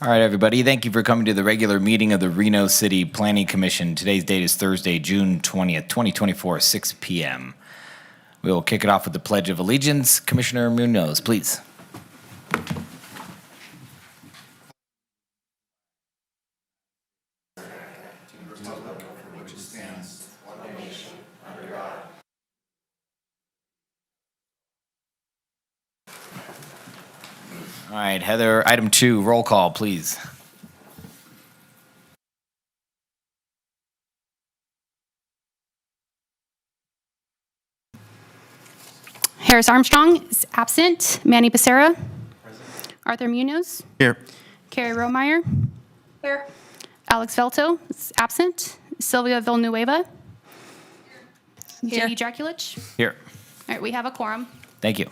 All right, everybody. Thank you for coming to the regular meeting of the Reno City Planning Commission. Today's date is Thursday, June 20th, 2024, 6 p.m. We will kick it off with the Pledge of Allegiance. Commissioner Munoz, please. All right, Heather, item 2, roll call, please. Harris Armstrong is absent. Manny Becerra. Arthur Munoz. Here. Carrie Romeyer. Here. Alex Velto is absent. Sylvia Villanueva. Here. J.D. Draculich. Here. All right, we have a quorum. Thank you.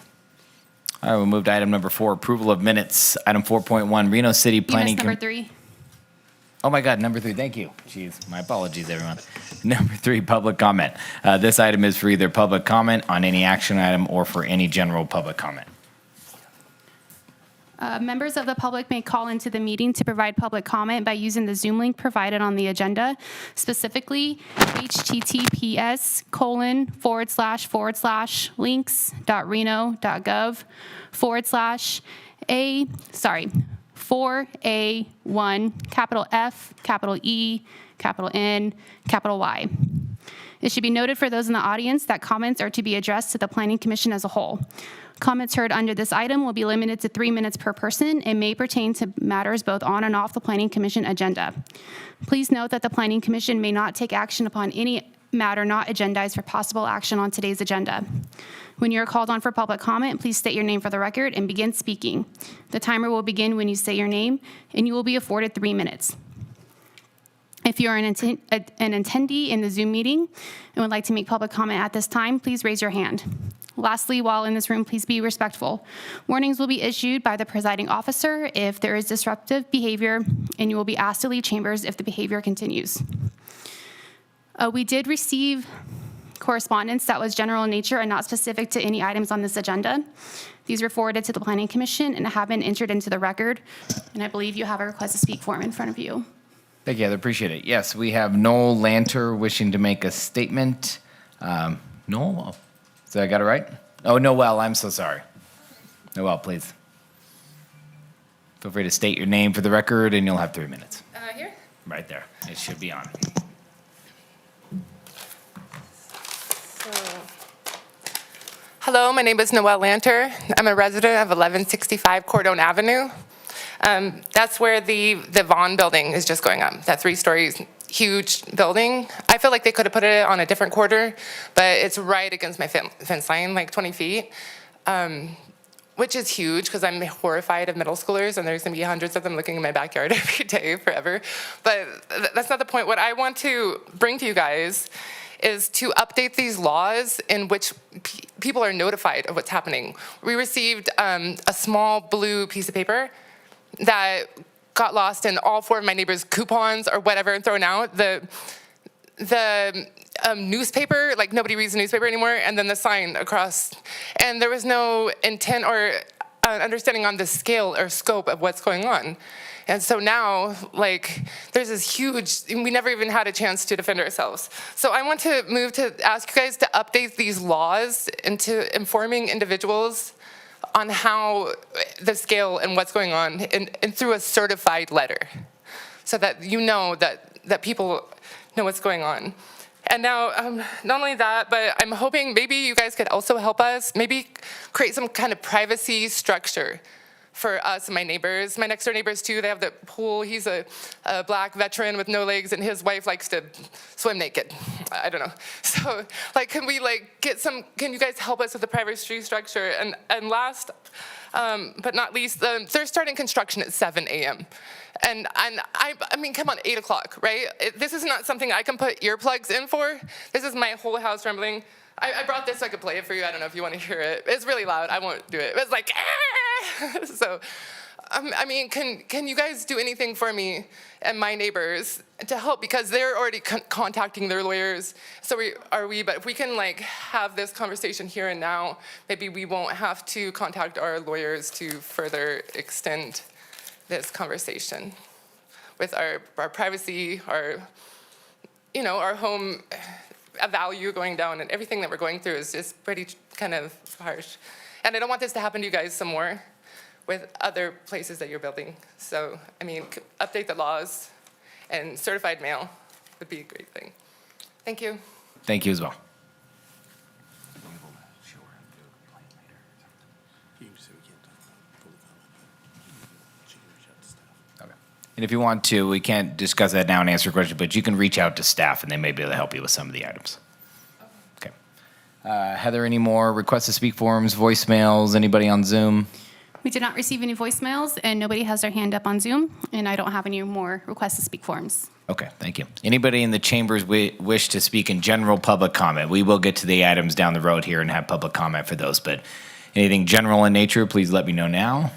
All right, we'll move to item number 4, approval of minutes. Item 4.1, Reno City You Planning. missed number 3. Oh my God, number 3, thank you. Jeez, my apologies, everyone. Number 3, public comment. This item is for either public comment on any action item or for any general public comment. Members of the public may call into the meeting to provide public comment by using the Zoom link provided on the agenda, specifically https://links.reno.gov/4A1, capital F, capital E, capital N, capital Y. It should be noted for those in the audience that comments are to be addressed to the Planning Commission as a whole. Comments heard under this item will be limited to 3 minutes per person and may pertain to matters both on and off the Planning Commission agenda. Please note that the Planning Commission may not take action upon any matter not agendized for possible action on today's agenda. When you're called on for public comment, please state your name for the record and begin speaking. The timer will begin when you say your name, and you will be afforded 3 minutes. If you are an attendee in the Zoom meeting and would like to make public comment at this time, please raise your hand. Lastly, while in this room, please be respectful. Warnings will be issued by the presiding officer if there is disruptive behavior, and you will be asked to leave chambers if the behavior continues. We did receive correspondence that was general in nature and not specific to any items on this agenda. These were forwarded to the Planning Commission and have been entered into the record, and I believe you have a request to speak form in front of you. Thank you, Heather. Appreciate it. Yes, we have Noel Lanter wishing to make a statement. Noel? So I got it right? Oh, Noel, I'm so sorry. Noel, please. Feel free to state your name for the record, and you'll have 3 minutes. Here? Right there. It should be on. Hello, my name is Noelle Lanter. I'm a resident of 1165 Cordone Avenue. That's where the Vaughn building is just going up. That 3-story huge building. I feel like they could have put it on a different quarter, but it's right against my fence line, like 20 feet, which is huge because I'm horrified of middle schoolers, and there's going to be hundreds of them looking in my backyard every day forever. But that's not the point. What I want to bring to you guys is to update these laws in which people are notified of what's happening. We received a small blue piece of paper that got lost in all 4 of my neighbors' coupons or whatever and thrown out. The newspaper, like nobody reads the newspaper anymore, and then the sign across. And there was no intent or understanding on the scale or scope of what's going on. And so now, like, there's this huge, we never even had a chance to defend ourselves. So I want to move to ask you guys to update these laws into informing individuals on how the scale and what's going on and through a certified letter so that you know that people know what's going on. And now, not only that, but I'm hoping maybe you guys could also help us, maybe create some kind of privacy structure for us and my neighbors. My next door neighbors too, they have the pool. He's a black veteran with no legs, and his wife likes to swim naked. I don't know. So like, can we like get some, can you guys help us with the privacy structure? And last, but not least, they're starting construction at 7 a.m. And I mean, come on, 8 o'clock, right? This is not something I can put earplugs in for. This is my whole house trembling. I brought this so I could play it for you. I don't know if you want to hear it. It's really loud. I won't do it. It's like, so, I mean, can you guys do anything for me and my neighbors to help? Because they're already contacting their lawyers. So but if we can like have this conversation here and now, maybe we won't have to contact our lawyers to further extend this conversation with our privacy, our home value going down, and everything that we're going through is just pretty kind of harsh. And I don't want this to happen to you guys some more with other places that you're building. So, I mean, update the laws, and certified mail would be a great thing. Thank you. Thank you as well. Okay. And if you want to, we can't discuss that now and answer questions, but you can reach out to staff and they may be able to help you with some of the items. Okay. Heather, any more requests to speak forums, voicemails, anybody on Zoom? We did not receive any voicemails, and nobody has their hand up on Zoom, and I don't have any more requests to speak forums. Okay, thank you. Anybody in the chambers wish to speak in general public comment? We will get to the items down the road here and have public comment for those, but anything general in nature, please let me know now.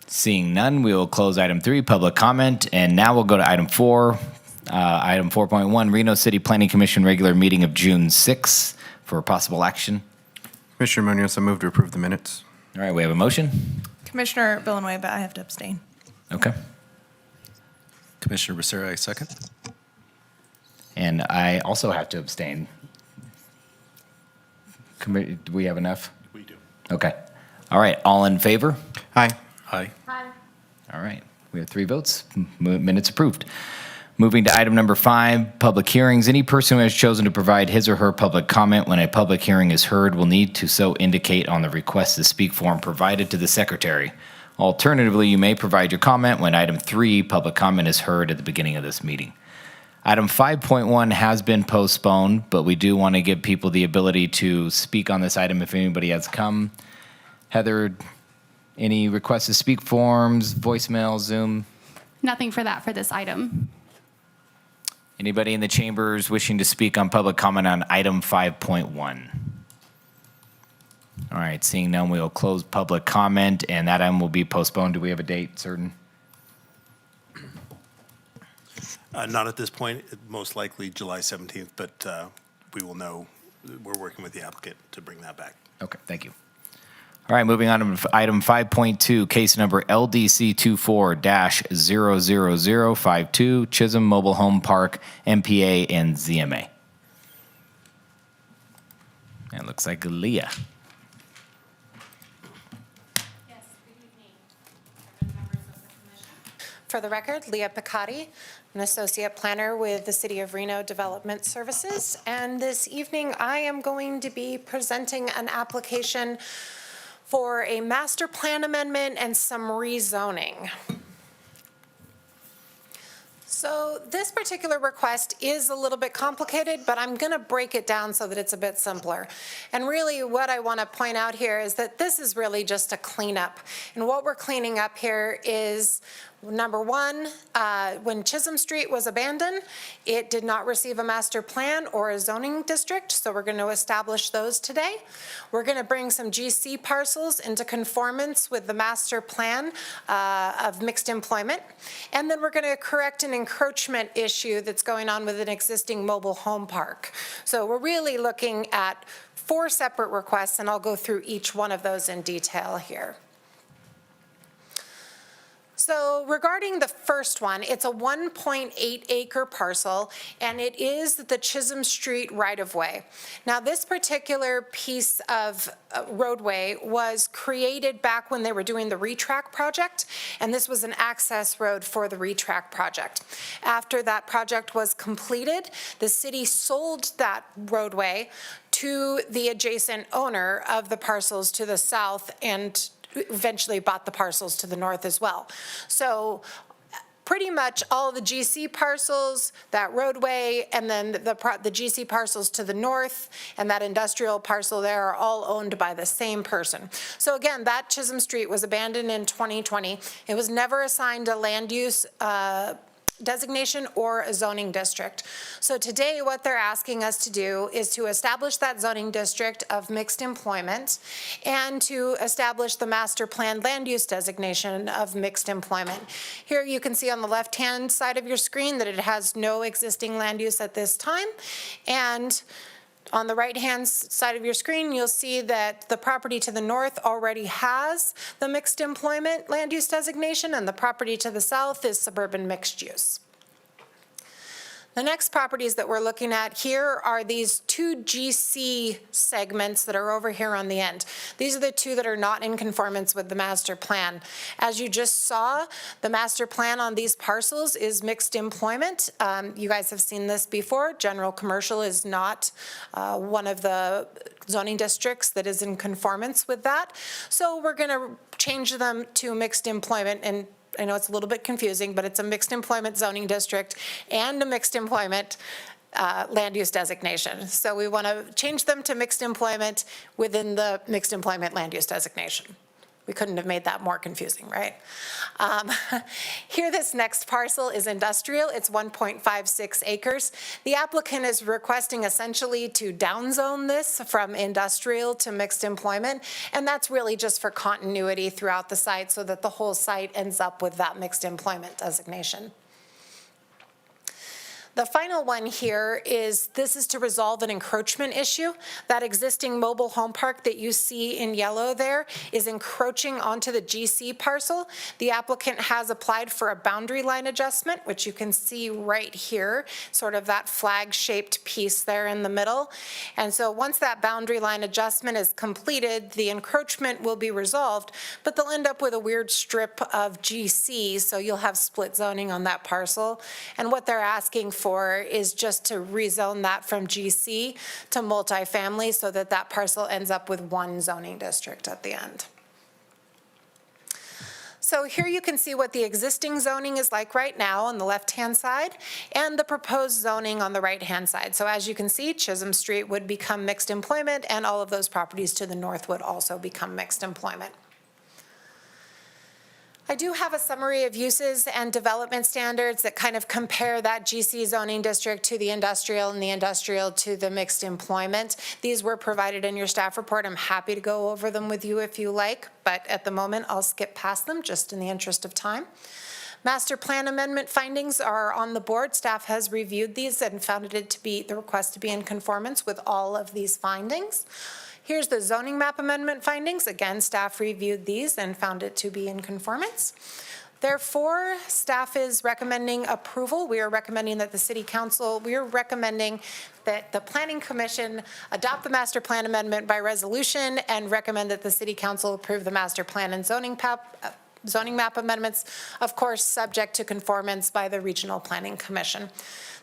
Seeing none, we will close item 3, public comment, and now we'll go to item 4. Item 4.1, Reno City Planning Commission regular meeting of June 6th for possible action. Commissioner Munoz, I move to approve the minutes. All right, we have a motion. Commissioner Villanueva, I have to abstain. Okay. Commissioner Becerra, I second. And I also have to abstain. Do we have enough? We do. Okay. All right, all in favor? Aye. Aye. All right, we have 3 votes. Minutes approved. Moving to item number 5, public hearings. Any person who has chosen to provide his or her public comment when a public hearing is heard will need to so indicate on the request to speak form provided to the secretary. Alternatively, you may provide your comment when item 3, public comment, is heard at the beginning of this meeting. Item 5.1 has been postponed, but we do want to give people the ability to speak on this item if anybody has come. Heather, any requests to speak forms, voicemail, Zoom? Nothing for that for this item. Anybody in the chambers wishing to speak on public comment on item 5.1? All right, seeing none, we will close public comment, and that item will be postponed. Do we have a date certain? Not at this point, most likely July 17th, but we will know. We're working with the applicant to bring that back. Okay, thank you. All right, moving on to item 5.2, case number LDC 24-00052, Chisholm Mobile Home Park, MPA, and ZMA. And it looks like Leah. Yes, good evening, members of the commission. For the record, Leah Picotti, an associate planner with the City of Reno Development Services. And this evening, I am going to be presenting an application for a master plan amendment and some rezoning. So this particular request is a little bit complicated, but I'm going to break it down so that it's a bit simpler. And really what I want to point out here is that this is really just a cleanup. And what we're cleaning up here is, number one, when Chisholm Street was abandoned, it did not receive a master plan or a zoning district, so we're going to establish those today. We're going to bring some GC parcels into conformance with the master plan of mixed employment. And then we're going to correct an encroachment issue that's going on with an existing mobile home park. So we're really looking at 4 separate requests, and I'll go through each one of those in detail here. So regarding the first one, it's a 1.8 acre parcel, and it is the Chisholm Street right-of-way. Now, this particular piece of roadway was created back when they were doing the retrack project, and this was an access road for the retrack project. After that project was completed, the city sold that roadway to the adjacent owner of the parcels to the south and eventually bought the parcels to the north as well. So pretty much all the GC parcels, that roadway, and then the GC parcels to the north and that industrial parcel there are all owned by the same person. So again, that Chisholm Street was abandoned in 2020. It was never assigned a land use designation or a zoning district. So today what they're asking us to do is to establish that zoning district of mixed employment and to establish the master plan land use designation of mixed employment. Here you can see on the left-hand side of your screen that it has no existing land use at this time, and On the right-hand side of your screen, you'll see that the property to the north already has the mixed employment land use designation, and the property to the south is suburban mixed use. The next properties that we're looking at here are these two GC segments that are over here on the end. These are the two that are not in conformance with the master plan. As you just saw, the master plan on these parcels is mixed employment. You guys have seen this before. General commercial is not one of the zoning districts that is in conformance with that. So we're going to change them to mixed employment, and I know it's a little bit confusing, but it's a mixed employment zoning district and a mixed employment land use designation. So we want to change them to mixed employment within the mixed employment land use designation. We couldn't have made that more confusing, right? Here, this next parcel is industrial. It's 1.56 acres. The applicant is requesting essentially to downzone this from industrial to mixed employment, and that's really just for continuity throughout the site so that the whole site ends up with that mixed employment designation. The final one here is, this is to resolve an encroachment issue. That existing mobile home park that you see in yellow there is encroaching onto the GC parcel. The applicant has applied for a boundary line adjustment, which you can see right here, sort of that flag-shaped piece there in the middle. And so once that boundary line adjustment is completed, the encroachment will be resolved, but they'll end up with a weird strip of GC, so you'll have split zoning on that parcel. And what they're asking for is just to rezone that from GC to multifamily so that that parcel ends up with one zoning district at the end. So here you can see what the existing zoning is like right now on the left-hand side and the proposed zoning on the right-hand side. So as you can see, Chisholm Street would become mixed employment, and all of those properties to the north would also become mixed employment. I do have a summary of uses and development standards that kind of compare that GC zoning district to the industrial and the industrial to the mixed employment. These were provided in your staff report. I'm happy to go over them with you if you like, but at the moment I'll skip past them just in the interest of time. Master plan amendment findings are on the board. Staff has reviewed these and found it to be the request to be in conformance with all of these findings. Here's the zoning map amendment findings. Again, staff reviewed these and found it to be in conformance. Therefore, staff is recommending approval. We are recommending that the City Council, we are recommending that the Planning Commission adopt the master plan amendment by resolution and recommend that the City Council approve the master plan and zoning map amendments, of course, subject to conformance by the Regional Planning Commission.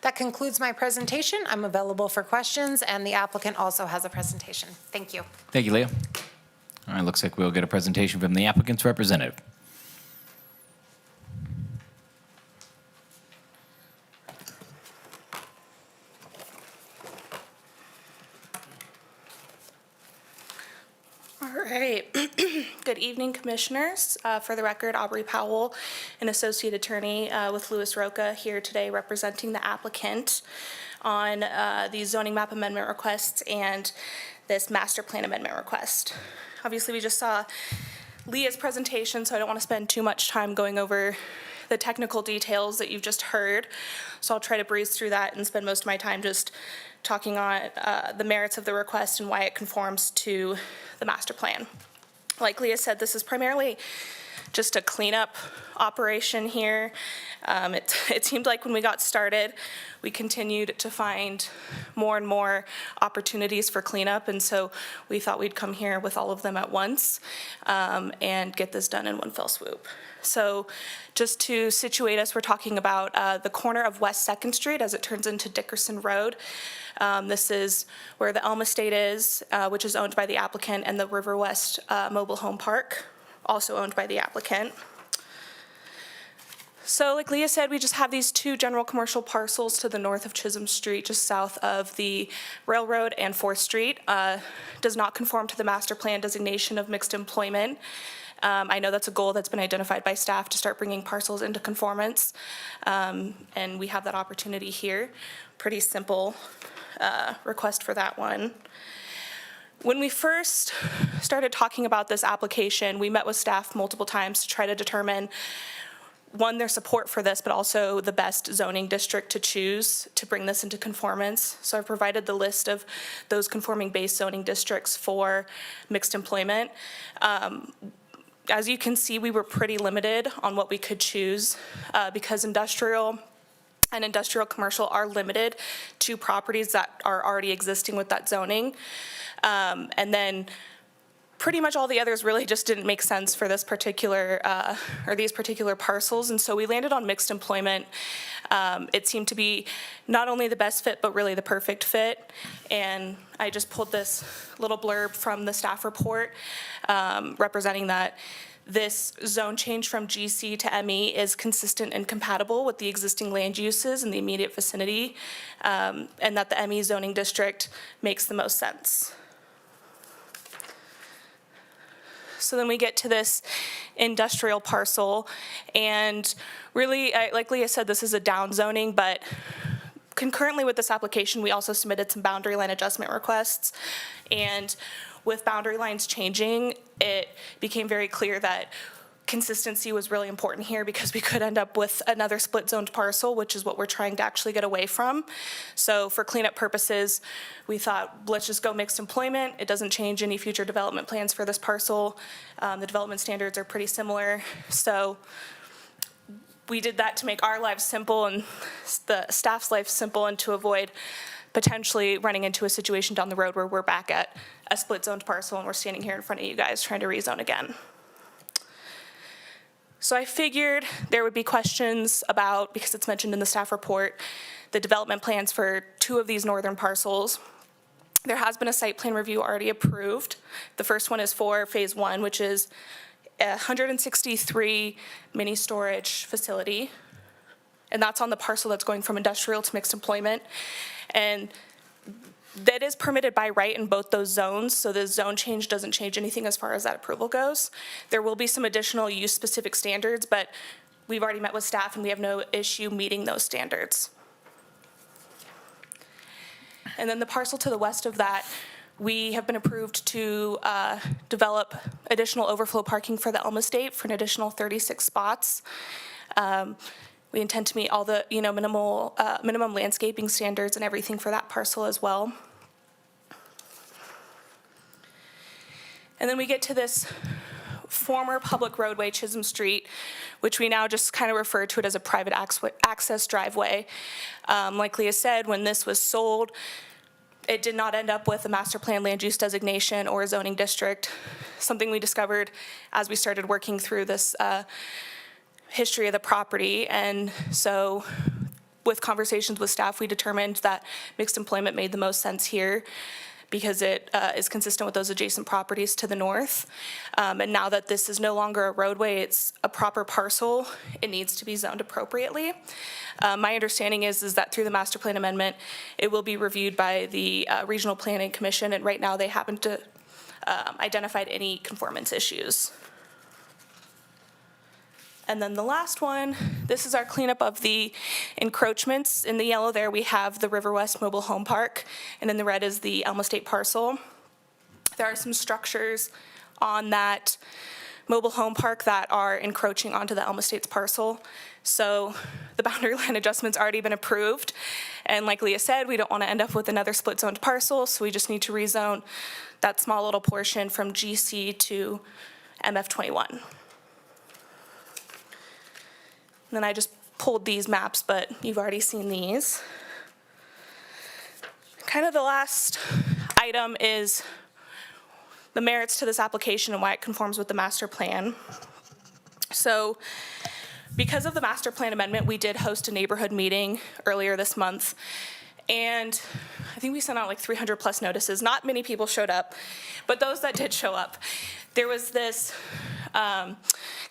That concludes my presentation. I'm available for questions, and the applicant also has a presentation. Thank you. Thank you, Leah. All right, looks like we'll get a presentation from the applicant's representative. All right. Good evening, Commissioners. For the record, Aubrey Powell, an Associate Attorney with Louis Roca, here today representing the applicant on the zoning map amendment requests and this master plan amendment request. Obviously, we just saw Leah's presentation, so I don't want to spend too much time going over the technical details that you've just heard. So I'll try to breeze through that and spend most of my time just talking on the merits of the request and why it conforms to the master plan. Like Leah said, this is primarily just a cleanup operation here. It seemed like when we got started, we continued to find more and more opportunities for cleanup, and so we thought we'd come here with all of them at once and get this done in one fell swoop. So just to situate us, we're talking about the corner of West 2nd Street as it turns into Dickerson Road. This is where the Elm Estate is, which is owned by the applicant, and the River West Mobile Home Park, also owned by the applicant. So like Leah said, we just have these two general commercial parcels to the north of Chisholm Street, just south of the railroad, and 4th Street. Does not conform to the master plan designation of mixed employment. I know that's a goal that's been identified by staff to start bringing parcels into conformance, and we have that opportunity here. Pretty simple request for that one. When we first started talking about this application, we met with staff multiple times to try to determine one, their support for this, but also the best zoning district to choose to bring this into conformance. So I've provided the list of those conforming base zoning districts for mixed employment. As you can see, we were pretty limited on what we could choose because industrial and industrial commercial are limited to properties that are already existing with that zoning. And then pretty much all the others really just didn't make sense for this particular, or these particular parcels. And so we landed on mixed employment. It seemed to be not only the best fit, but really the perfect fit. And I just pulled this little blurb from the staff report representing that this zone change from GC to ME is consistent and compatible with the existing land uses in the immediate vicinity, and that the ME zoning district makes the most sense. So then we get to this industrial parcel, and really, like Leah said, this is a down zoning, but concurrently with this application, we also submitted some boundary line adjustment requests, and with boundary lines changing, it became very clear that consistency was really important here because we could end up with another split zoned parcel, which is what we're trying to actually get away from. So for cleanup purposes, we thought, let's just go mixed employment. It doesn't change any future development plans for this parcel. The development standards are pretty similar. So we did that to make our lives simple and the staff's life simple, and to avoid potentially running into a situation down the road where we're back at a split zoned parcel and we're standing here in front of you guys trying to rezone again. So I figured there would be questions about, because it's mentioned in the staff report, the development plans for 2 of these northern parcels. There has been a site plan review already approved. The first one is for phase 1, which is a 163 mini storage facility. And that's on the parcel that's going from industrial to mixed employment. And that is permitted by right in both those zones, so the zone change doesn't change anything as far as that approval goes. There will be some additional use-specific standards, but we've already met with staff and we have no issue meeting those standards. And then the parcel to the west of that, we have been approved to develop additional overflow parking for the Elm Estate for an additional 36 spots. We intend to meet all the, minimum landscaping standards and everything for that parcel as well. And then we get to this former public roadway, Chisholm Street, which we now just kind of refer to it as a private access driveway. Like Leah said, when this was sold, it did not end up with a master plan land use designation or a zoning district, something we discovered as we started working through this history of the property. And so with conversations with staff, we determined that mixed employment made the most sense here because it is consistent with those adjacent properties to the north. And now that this is no longer a roadway, it's a proper parcel, it needs to be zoned appropriately. My understanding is that through the master plan amendment, it will be reviewed by the Regional Planning Commission, and right now they haven't identified any conformance issues. And then the last one, this is our cleanup of the encroachments. In the yellow there, we have the River West Mobile Home Park, and in the red is the Elm Estate parcel. There are some structures on that mobile home park that are encroaching onto the Elm Estates parcel. So the boundary line adjustment's already been approved. And like Leah said, we don't want to end up with another split zoned parcel, so we just need to rezone that small little portion from GC to MF21. And then I just pulled these maps, but you've already seen these. Kind of the last item is the merits to this application and why it conforms with the master plan. So because of the master plan amendment, we did host a neighborhood meeting earlier this month. And I think we sent out like 300 plus notices. Not many people showed up, but those that did show up, there was this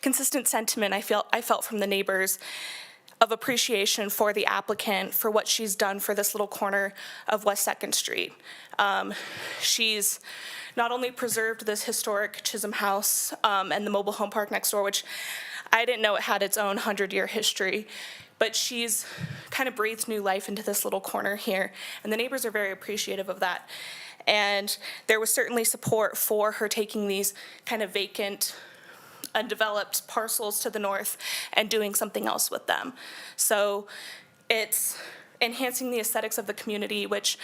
consistent sentiment I felt from the neighbors of appreciation for the applicant for what she's done for this little corner of West 2nd Street. She's not only preserved this historic Chisholm house and the mobile home park next door, which I didn't know it had its own 100-year history, but she's kind of breathed new life into this little corner here, and the neighbors are very appreciative of that. And there was certainly support for her taking these kind of vacant undeveloped parcels to the north and doing something else with them. So it's enhancing the aesthetics of the community, which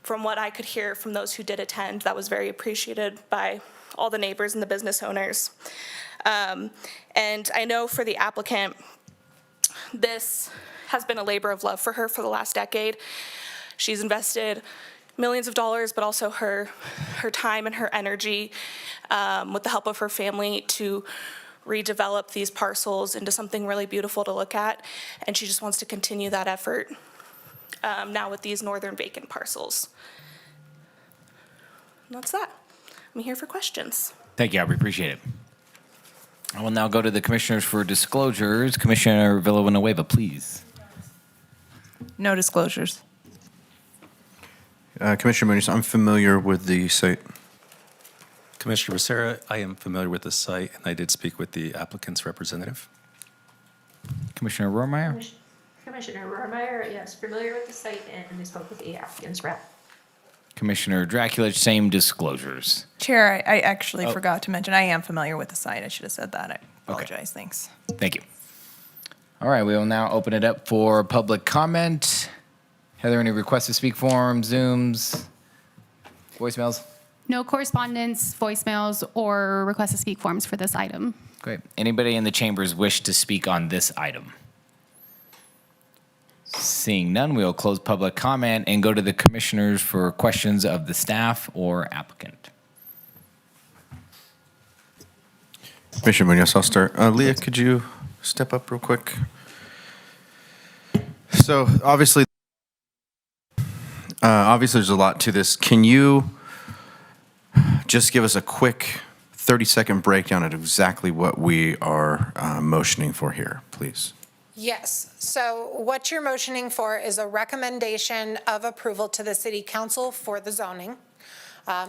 from what I could hear from those who did attend, that was very appreciated by all the neighbors and the business owners. And I know for the applicant, this has been a labor of love for her for the last decade. She's invested millions of dollars, but also her time and her energy with the help of her family to redevelop these parcels into something really beautiful to look at. And she just wants to continue that effort now with these northern vacant parcels. And that's that. I'm here for questions. Thank you, Aubrey. Appreciate it. I will now go to the commissioners for disclosures. Commissioner Villanueva, please. No disclosures. Commissioner Munoz, I'm familiar with the site. Commissioner Becerra, I am familiar with the site, and I did speak with the applicant's representative. Commissioner Rohrmeyer? Commissioner Rohrmeyer, yes, familiar with the site, and we spoke with the applicant's rep. Commissioner Draculich, same disclosures. Chair, I actually forgot to mention, I am familiar with the site. I should have said that. I apologize. Thanks. Thank you. All right, we will now open it up for public comment. Heather, any requests to speak forums, Zooms, voicemails? No correspondence, voicemails, or request to speak forms for this item. Great. Anybody in the chambers wish to speak on this item? Seeing none, we will close public comment and go to the commissioners for questions of the staff or applicant. Commissioner Munoz, I'll start. Leah, could you step up real quick? So obviously there's a lot to this. Can you just give us a quick 30-second breakdown of exactly what we are motioning for here, please? Yes. So what you're motioning for is a recommendation of approval to the city council for the zoning.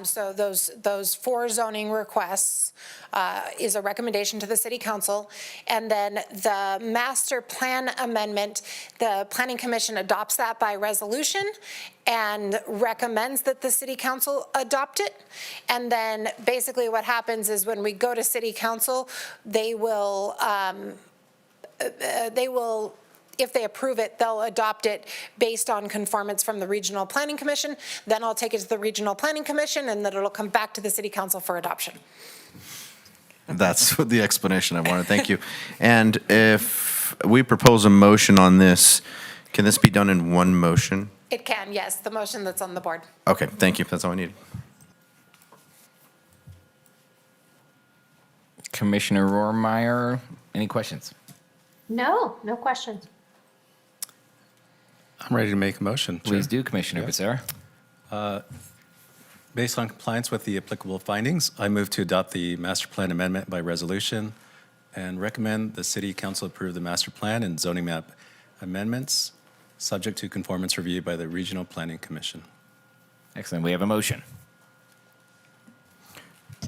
So those 4 zoning requests is a recommendation to the city council. And then the master plan amendment, the planning commission adopts that by resolution and recommends that the city council adopt it. And then basically what happens is when we go to city council, they will, if they approve it, they'll adopt it based on conformance from the Regional Planning Commission. Then I'll take it to the Regional Planning Commission, and then it'll come back to the City Council for adoption. That's what the explanation I wanted. Thank you. And if we propose a motion on this, can this be done in one motion? It can, yes, the motion that's on the board. Okay, thank you. That's all I needed. Commissioner Rohrmeyer, any questions? No questions. I'm ready to make a motion. Please Chair. do, Commissioner Becerra. Based on compliance with the applicable findings, I move to adopt the master plan amendment by resolution and recommend the city council approve the master plan and zoning map amendments, subject to conformance review by the Regional Planning Commission. Excellent. We have a motion.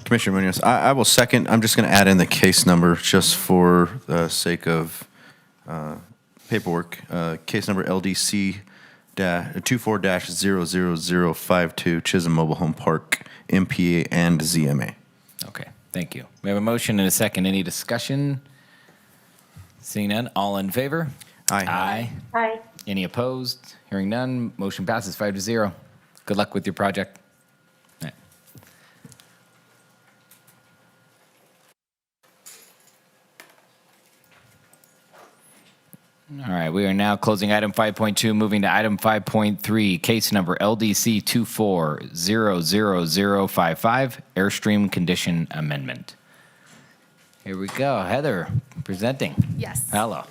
Commissioner Munoz, I will second. I'm just going to add in the case number just for the sake of paperwork. Case number LDC 24-00052, Chisholm Mobile Home Park, MPA and ZMA. Okay, thank you. We have a motion and a second. Any discussion? Seeing none, all in favor? Aye. Aye. Any opposed? Hearing none, motion passes 5-0. Good luck with your project. All right. All right, we are now closing item 5.2, moving to item 5.3, case number LDC 24-00055, Airstream Condition Amendment. Here we go. Heather, presenting. Yes. Hello.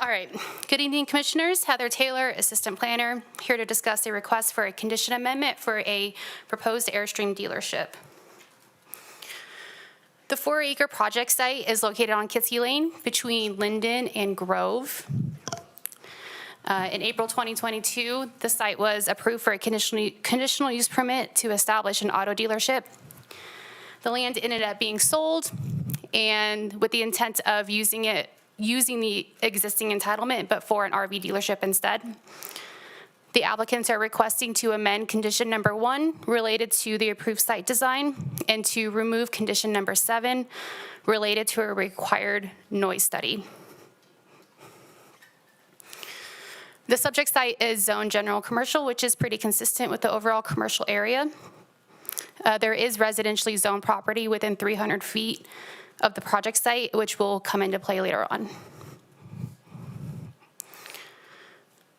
All right. Good evening, Commissioners. Heather Taylor, Assistant Planner, here to discuss a request for a condition amendment for a proposed Airstream dealership. The 4-acre project site is located on Kitsky Lane between Linden and Grove. In April 2022, the site was approved for a conditional use permit to establish an auto dealership. The land ended up being sold, and with the intent of using the existing entitlement, but for an RV dealership instead. The applicants are requesting to amend condition number 1 related to the approved site design and to remove condition number 7 related to a required noise study. The subject site is zone general commercial, which is pretty consistent with the overall commercial area. There is residentially zoned property within 300 feet of the project site, which will come into play later on.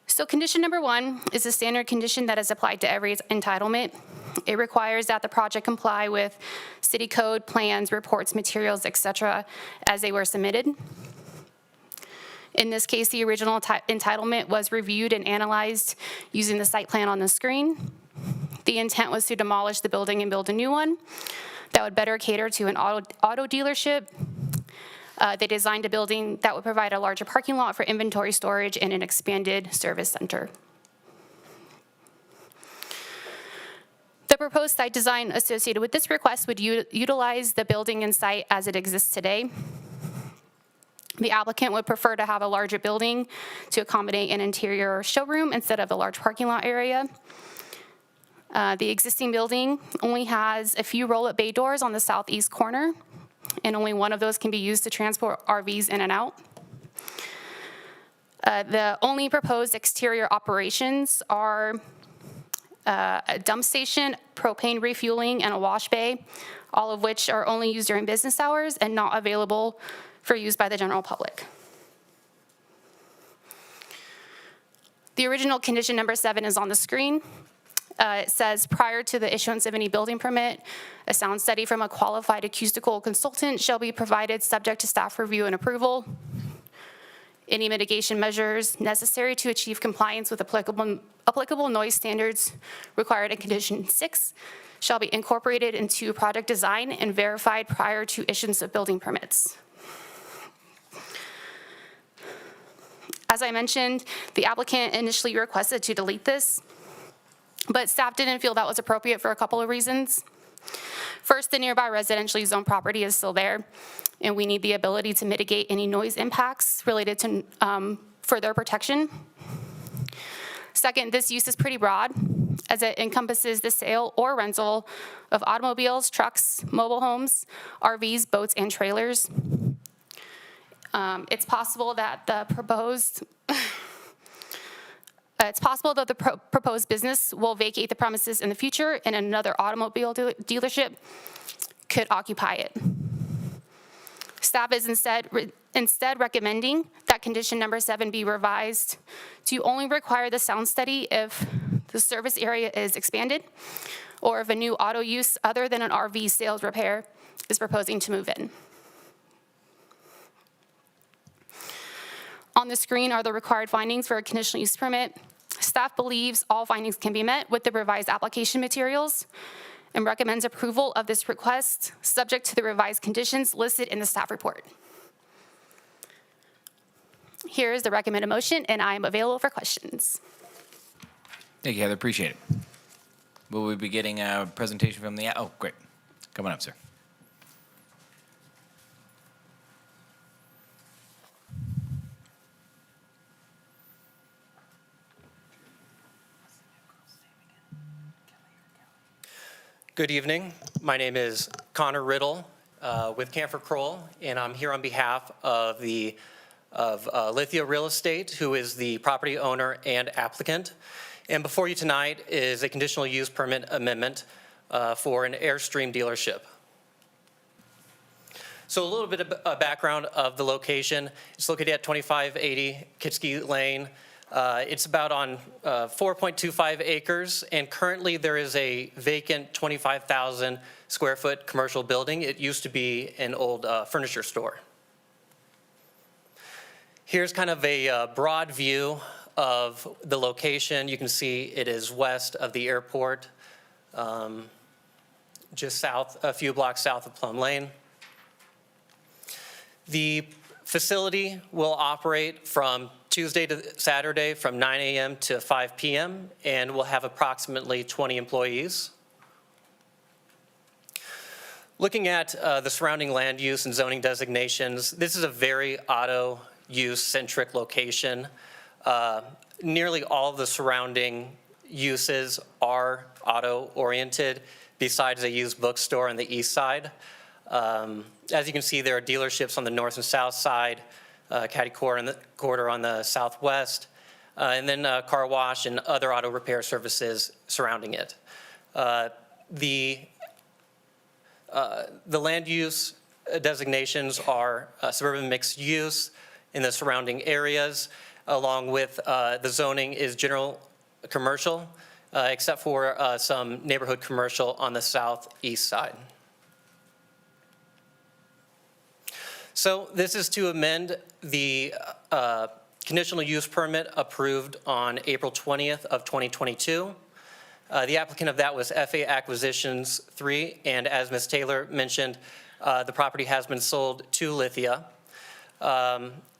So condition number 1 is a standard condition that is applied to every entitlement. It requires that the project comply with city code, plans, reports, materials, et cetera, as they were submitted. In this case, the original entitlement was reviewed and analyzed using the site plan on the screen. The intent was to demolish the building and build a new one that would better cater to an auto dealership. They designed a building that would provide a larger parking lot for inventory storage and an expanded service center. The proposed site design associated with this request would utilize the building and site as it exists today. The applicant would prefer to have a larger building to accommodate an interior showroom instead of a large parking lot area. The existing building only has a few roll-up bay doors on the southeast corner, and only one of those can be used to transport RVs in and out. The only proposed exterior operations are a dump station, propane refueling, and a wash bay, all of which are only used during business hours and not available for use by the general public. The original condition number 7 is on the screen. It says, prior to the issuance of any building permit, a sound study from a qualified acoustical consultant shall be provided subject to staff review and approval. Any mitigation measures necessary to achieve compliance with applicable noise standards required in condition 6 shall be incorporated into project design and verified prior to issuance of building permits. As I mentioned, the applicant initially requested to delete this, but staff didn't feel that was appropriate for a couple of reasons. First, the nearby residentially zoned property is still there, and we need the ability to mitigate any noise impacts related to further protection. Second, this use is pretty broad, as it encompasses the sale or rental of automobiles, trucks, mobile homes, RVs, boats, and trailers. It's possible that the proposed business will vacate the premises in the future and another automobile dealership could occupy it. Staff is instead recommending that condition number 7 be revised to only require the sound study if the service area is expanded or if a new auto use other than an RV sales repair is proposing to move in. On the screen are the required findings for a conditional use permit. Staff believes all findings can be met with the revised application materials and recommends approval of this request subject to the revised conditions listed in the staff report. Here is the recommended motion, and I am available for questions. Thank you, Heather. Appreciate it. Will we be getting a presentation from the, oh, great. Come on up, sir. Good evening. My name is Connor Riddle with Camphor Kroll, and I'm here on behalf of Lithia Real Estate, who is the property owner and applicant. And before you tonight is a conditional use permit amendment for an Airstream dealership. So a little bit of background of the location. It's located at 2580 Kitski Lane. It's about on 4.25 acres, and currently there is a vacant 25,000 square foot commercial building. It used to be an old furniture store. Here's kind of a broad view of the location. You can see it is west of the airport, just south, a few blocks south of Plum Lane. The facility will operate from Tuesday to Saturday from 9 a.m. to 5 p.m. and will have approximately 20 employees. Looking at the surrounding land use and zoning designations, this is a very auto use centric location. Nearly all of the surrounding uses are auto-oriented, besides a used bookstore on the east side. As you can see, there are dealerships on the north and south side, caddy quarter on the southwest, and then car wash and other auto repair services surrounding it. The land use designations are suburban mixed use in the surrounding areas, along with the zoning is general commercial, except for some neighborhood commercial on the southeast side. So this is to amend the conditional use permit approved on April 20th of 2022. The applicant of that was FA Acquisitions 3, and as Ms. Taylor mentioned, the property has been sold to Lithia.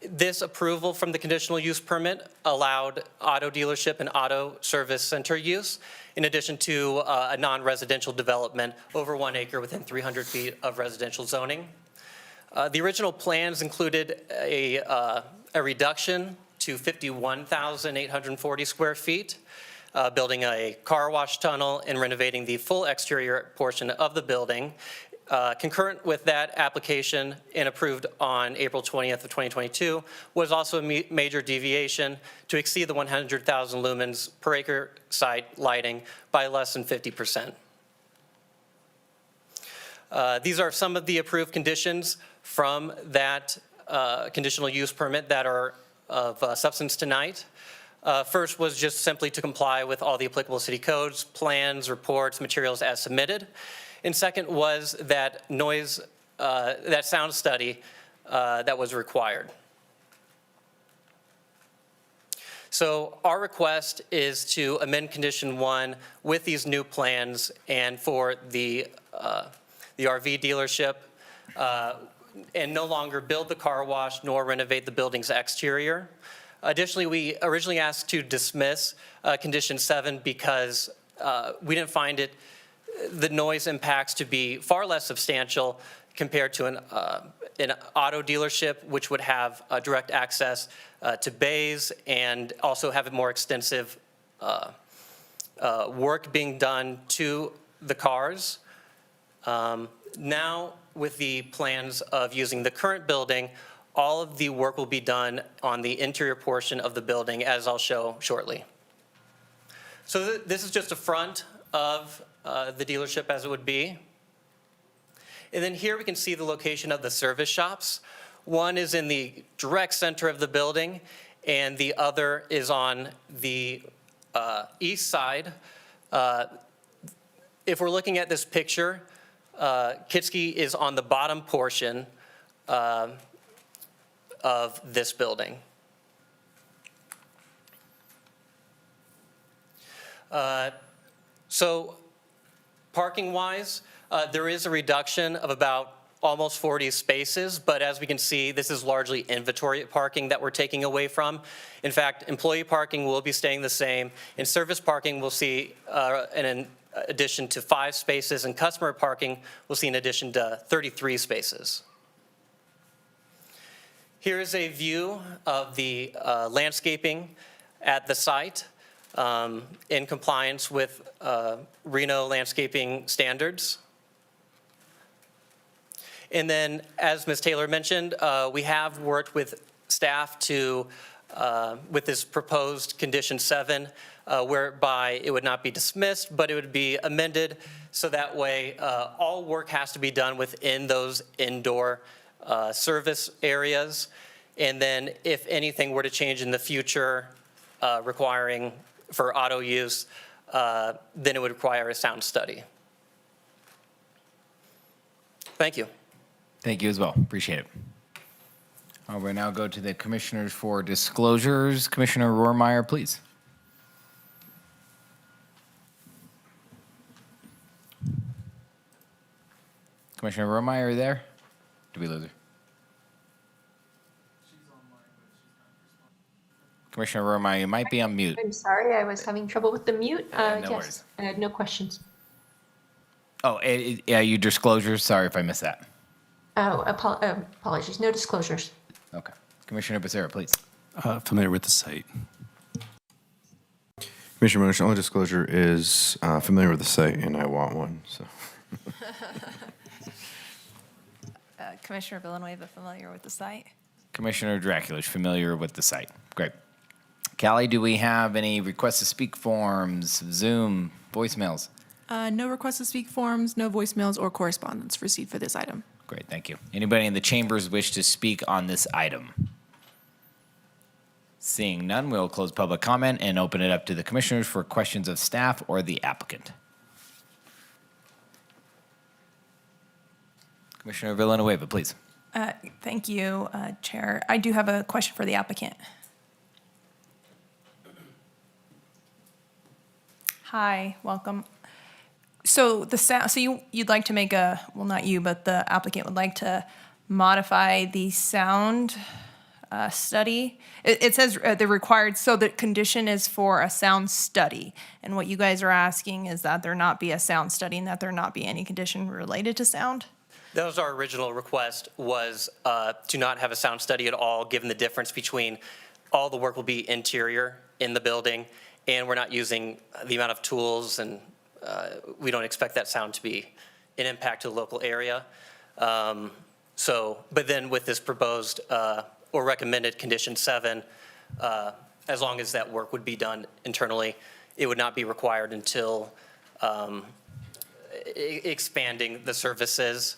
This approval from the conditional use permit allowed auto dealership and auto service center use, in addition to a non-residential development over 1 acre within 300 feet of residential zoning. The original plans included a reduction to 51,840 square feet, building a car wash tunnel and renovating the full exterior portion of the building. Concurrent with that application and approved on April 20th of 2022 was also a major deviation to exceed the 100,000 lumens per acre site lighting by less than 50%. These are some of the approved conditions from that conditional use permit that are of substance tonight. First was just simply to comply with all the applicable city codes, plans, reports, materials as submitted. And second was that that sound study that was required. So our request is to amend condition 1 with these new plans and for the RV dealership and no longer build the car wash nor renovate the building's exterior. Additionally, we originally asked to dismiss condition 7 because we didn't find the noise impacts to be far less substantial compared to an auto dealership, which would have direct access to bays and also have a more extensive work being done to the cars. Now, with the plans of using the current building, all of the work will be done on the interior portion of the building, as I'll show shortly. So this is just a front of the dealership as it would be. And then here we can see the location of the service shops. One is in the direct center of the building, and the other is on the east side. If we're looking at this picture, Kitsky is on the bottom portion of this building. So parking-wise, there is a reduction of about almost 40 spaces, but as we can see, this is largely inventory parking that we're taking away from. In fact, employee parking will be staying the same, and service parking will see an addition to 5 spaces, and customer parking will see an addition to 33 spaces. Here is a view of the landscaping at the site in compliance with Reno landscaping standards. And then, as Ms. Taylor mentioned, we have worked with staff to, with this proposed condition 7, whereby it would not be dismissed, but it would be amended so that way all work has to be done within those indoor service areas. And then if anything were to change in the future requiring for auto use, then it would require a sound study. Thank you. Thank you as well. Appreciate it. We'll now go to the commissioners for disclosures. Commissioner Rohrmeyer, please. Commissioner Rohrmeyer, are you there? Did we lose her? Commissioner Rohrmeyer, you might be on mute. I'm sorry, I was having trouble with the mute. no Yes, worries. I had no questions. Oh, yeah, you disclosures. Sorry if I missed that. Oh, apologies, no disclosures. Okay. Commissioner Becerra, please. Familiar with the site. Commissioner Monish, only disclosure is familiar with the site, and I want one, so. Commissioner Villanueva, familiar with the site? Commissioner Draculich, familiar with the site. Great. Callie, do we have any requests to speak forms, Zoom, voicemails? No requests to speak forms, no voicemails or correspondence received for this item. Great, thank you. Anybody in the chambers wish to speak on this item? Seeing none, we'll close public comment and open it up to the commissioners for questions of staff or the applicant. Commissioner Villanueva, please. Thank you, Chair. I do have a question for the applicant. Hi, welcome. So the sound, so you'd like to make a, well, not you, but the applicant would like to modify the sound study. It says the required, so the condition is for a sound study. And what you guys are asking is that there not be a sound study and that there not be any condition related to sound? That was our original request, was to not have a sound study at all, given the difference between all the work will be interior in the building, and we're not using the amount of tools, and we don't expect that sound to be an impact to the local area. But then with this proposed or recommended condition 7, as long as that work would be done internally, it would not be required until expanding the services,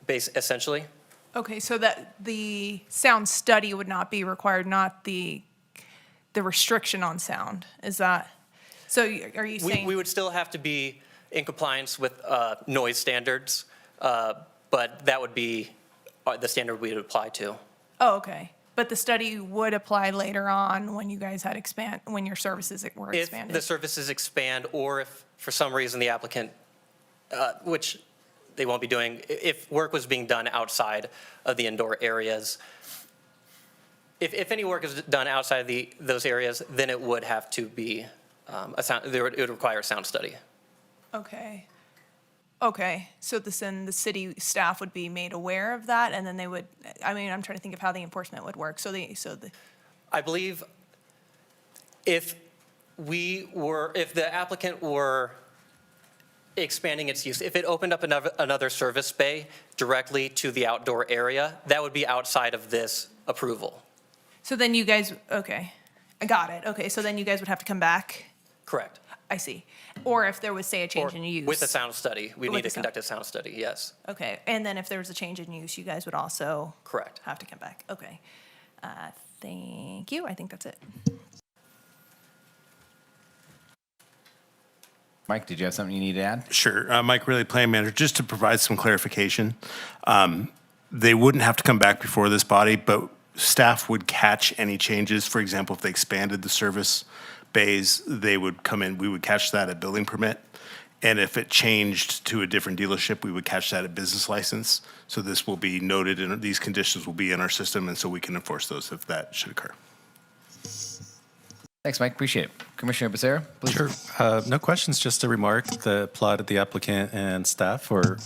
essentially. Okay, so that the sound study would not be required, not the restriction on sound, is that? So are you saying? We would still have to be in compliance with noise standards, but that would be the standard we would apply to. Oh, okay. But the study would apply later on when you guys had when your services were expanded? If the services expand, or if for some reason the applicant, which they won't be doing, if work was being done outside of the indoor areas, if any work is done outside of those areas, then it would have to be it would require a sound study. Okay. Okay, so then the city staff would be made aware of that, and then they would, I mean, I'm trying to think of how the enforcement would work. I believe if the applicant were expanding its use, if it opened up another service bay directly to the outdoor area, that would be outside of this approval. So then you guys, okay, I got it. Okay, so then you guys would have to come back? Correct. I see. Or if there was, say, a change in use? With a sound study. We With need the to conduct a sound study, yes. Okay, and then if there was a change in use, you guys would also? Correct. Have to come back. Okay. Thank you. I think that's it. Mike, did you have something you need to add? Sure. Mike Riley, Plan Manager, just to provide some clarification. They wouldn't have to come back before this body, but staff would catch any changes. For example, if they expanded the service bays, they would come in, we would catch that at building permit. And if it changed to a different dealership, we would catch that at business license. So this will be noted, and these conditions will be in our system, and so we can enforce those if that should occur. Thanks, Mike. Appreciate it. Commissioner Becerra, please. Sure. No questions, just a remark. The applauded the applicant and staff for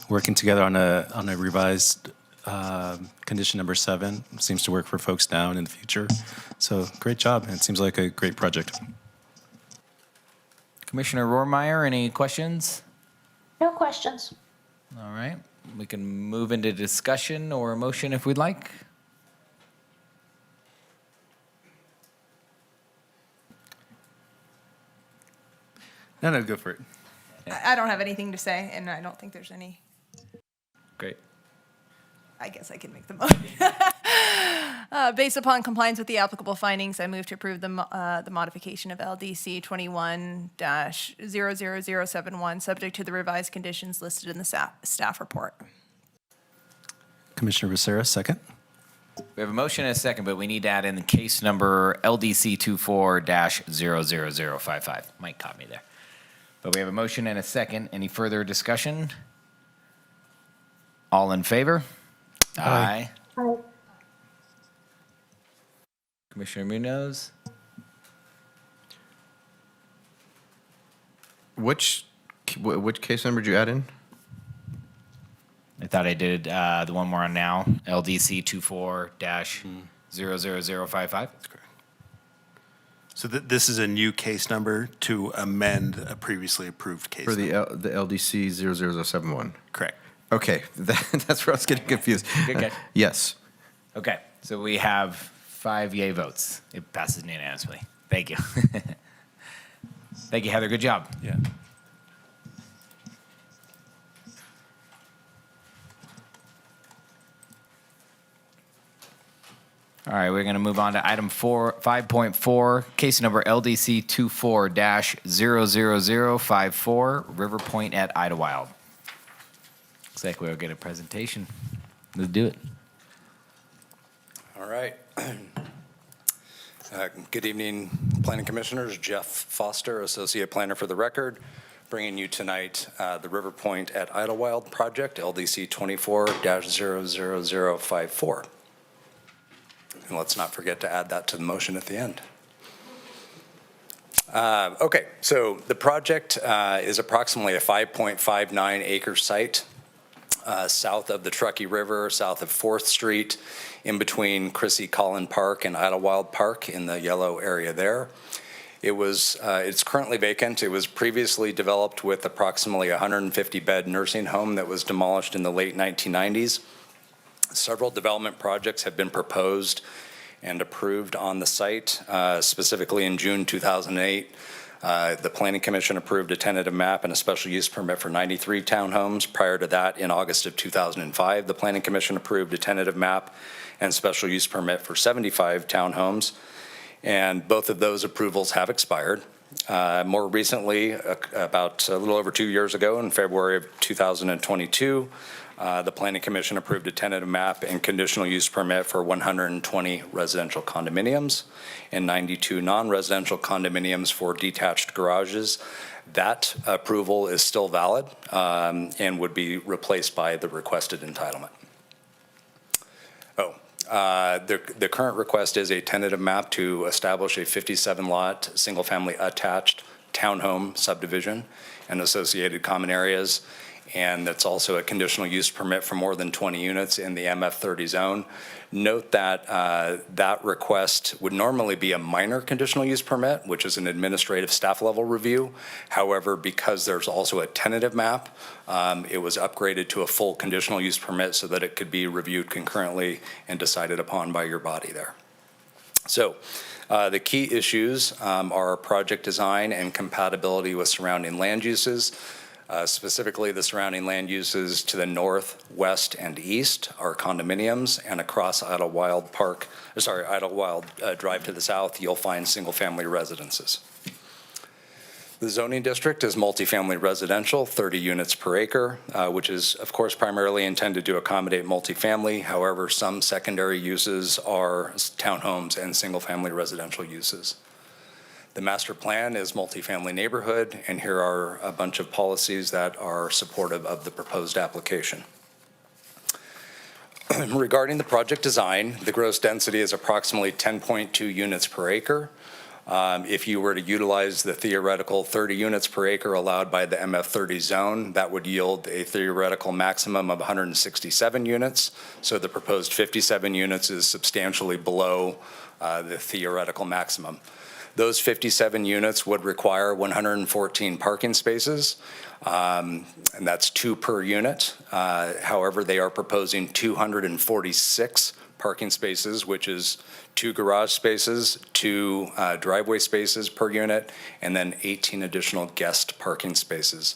working together on a revised condition number 7. Seems to work for folks now and in the future. So great job. It seems like a great project. Commissioner Rohrmeyer, any questions? No questions. All right. We can move into discussion or a motion if we'd like. No, go for it. I don't have anything to say, and I don't think there's any. Great. I guess I can make the motion. Based upon compliance with the applicable findings, I move to approve the modification of LDC 21-00071, subject to the revised conditions listed in the staff report. Commissioner Becerra, second. We have a motion and a second, but we need to add in the case number LDC 24-00055. Mike caught me there. But we have a motion and a second. Any further discussion? All in favor? Aye. Aye. Commissioner Munoz? Which case number did you add in? I thought I did the one we're on now, LDC 00055. That's correct. So this is a new case number to amend a previously approved case For number. the LDC 00071. Correct. Okay, that's where I was getting confused. Good catch. Yes. Okay, so we have 5 yay votes. It passes unanimously. Thank you. Thank you, Heather. Good job. Yeah. All right, we're going to move on to item 5.4, case number LDC 24-00054, River Point at Idlewild. Looks like we'll get a presentation. Let's do it. All right. Good evening, Planning Commissioners. Jeff Foster, Associate Planner for the record, bringing you tonight the River Point at Idlewild project, LDC 24-00054. And let's not forget to add that to the motion at the end. Okay, so the project is approximately a 5.59 acre site south of the Truckee River, south of 4th Street, in between Chrissy Collin Park and Idlewild Park in the yellow area there. It's currently vacant. It was previously developed with approximately a 150-bed nursing home that was demolished in the late 1990s. Several development projects have been proposed and approved on the site. Specifically in June 2008, the Planning Commission approved a tentative map and a special use permit for 93 townhomes. Prior to that, in August of 2005, the Planning Commission approved a tentative map and special use permit for 75 townhomes. And both of those approvals have expired. More recently, about a little over 2 years ago, in February of 2022, the Planning Commission approved a tentative map and conditional use permit for 120 residential condominiums and 92 non-residential condominiums for detached garages. That approval is still valid and would be replaced by the requested entitlement. The current request is a tentative map to establish a 57-lot, single-family attached townhome subdivision and associated common areas. And that's also a conditional use permit for more than 20 units in the MF30 zone. Note that that request would normally be a minor conditional use permit, which is an administrative staff level review. However, because there's also a tentative map, it was upgraded to a full conditional use permit so that it could be reviewed concurrently and decided upon by your body there. So the key issues are project design and compatibility with surrounding land uses. Specifically, the surrounding land uses to the north, west, and east are condominiums, and across Idlewild Drive to the south, you'll find single-family residences. The zoning district is multifamily residential, 30 units per acre, which is, of course, primarily intended to accommodate multifamily. However, some secondary uses are townhomes and single-family residential uses. The master plan is multifamily neighborhood, and here are a bunch of policies that are supportive of the proposed application. Regarding the project design, the gross density is approximately 10.2 units per acre. If you were to utilize the theoretical 30 units per acre allowed by the MF30 zone, that would yield a theoretical maximum of 167 units. So the proposed 57 units is substantially below the theoretical maximum. Those 57 units would require 114 parking spaces, and that's 2 per unit. However, they are proposing 246 parking spaces, which is 2 garage spaces, 2 driveway spaces per unit, and then 18 additional guest parking spaces.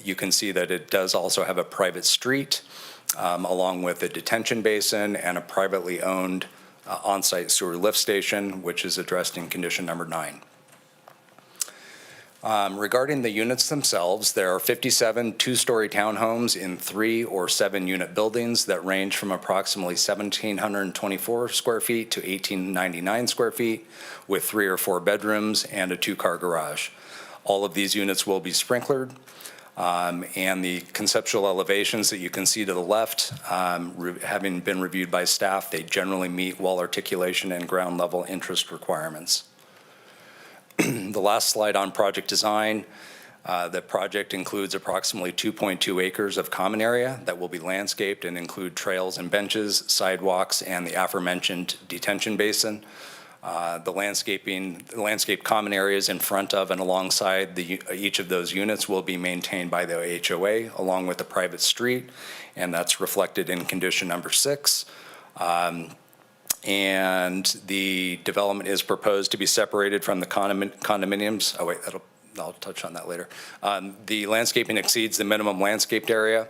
You can see that it does also have a private street, along with a detention basin and a privately owned on-site sewer lift station, which is addressed in condition number 9. Regarding the units themselves, there are 57 two-story townhomes in 3 or 7 unit buildings that range from approximately 1,724 square feet to 1,899 square feet, with 3 or 4 bedrooms and a 2-car garage. All of these units will be sprinklered. And the conceptual elevations that you can see to the left, having been reviewed by staff, they generally meet wall articulation and ground level interest requirements. The last slide on project design, The project includes approximately 2.2 acres of common area that will be landscaped and include trails and benches, sidewalks, and the aforementioned detention basin. The landscape common areas in front of and alongside each of those units will be maintained by the HOA along with the private street, and that's reflected in condition number 6. And the development is proposed to be separated from the condominiums. Oh wait, I'll touch on that later. The landscaping exceeds the minimum landscaped area,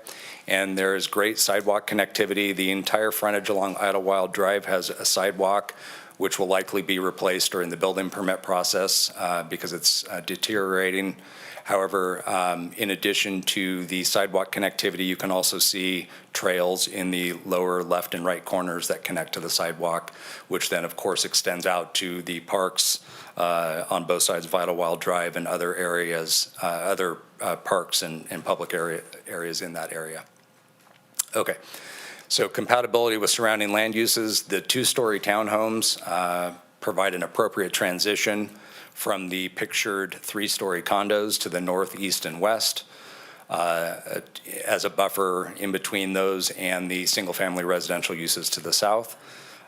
and there is great sidewalk connectivity. The entire frontage along Idlewild Drive has a sidewalk, which will likely be replaced during the building permit process because it's deteriorating. However, in addition to the sidewalk connectivity, you can also see trails in the lower left and right corners that connect to the sidewalk, which then, of course, extends out to the parks on both sides of Idlewild Drive and other areas, other parks and public areas in that area. Okay. So compatibility with surrounding land uses, the 2-story townhomes provide an appropriate transition from the pictured 3-story condos to the north, east, and west as a buffer in between those and the single-family residential uses to the south.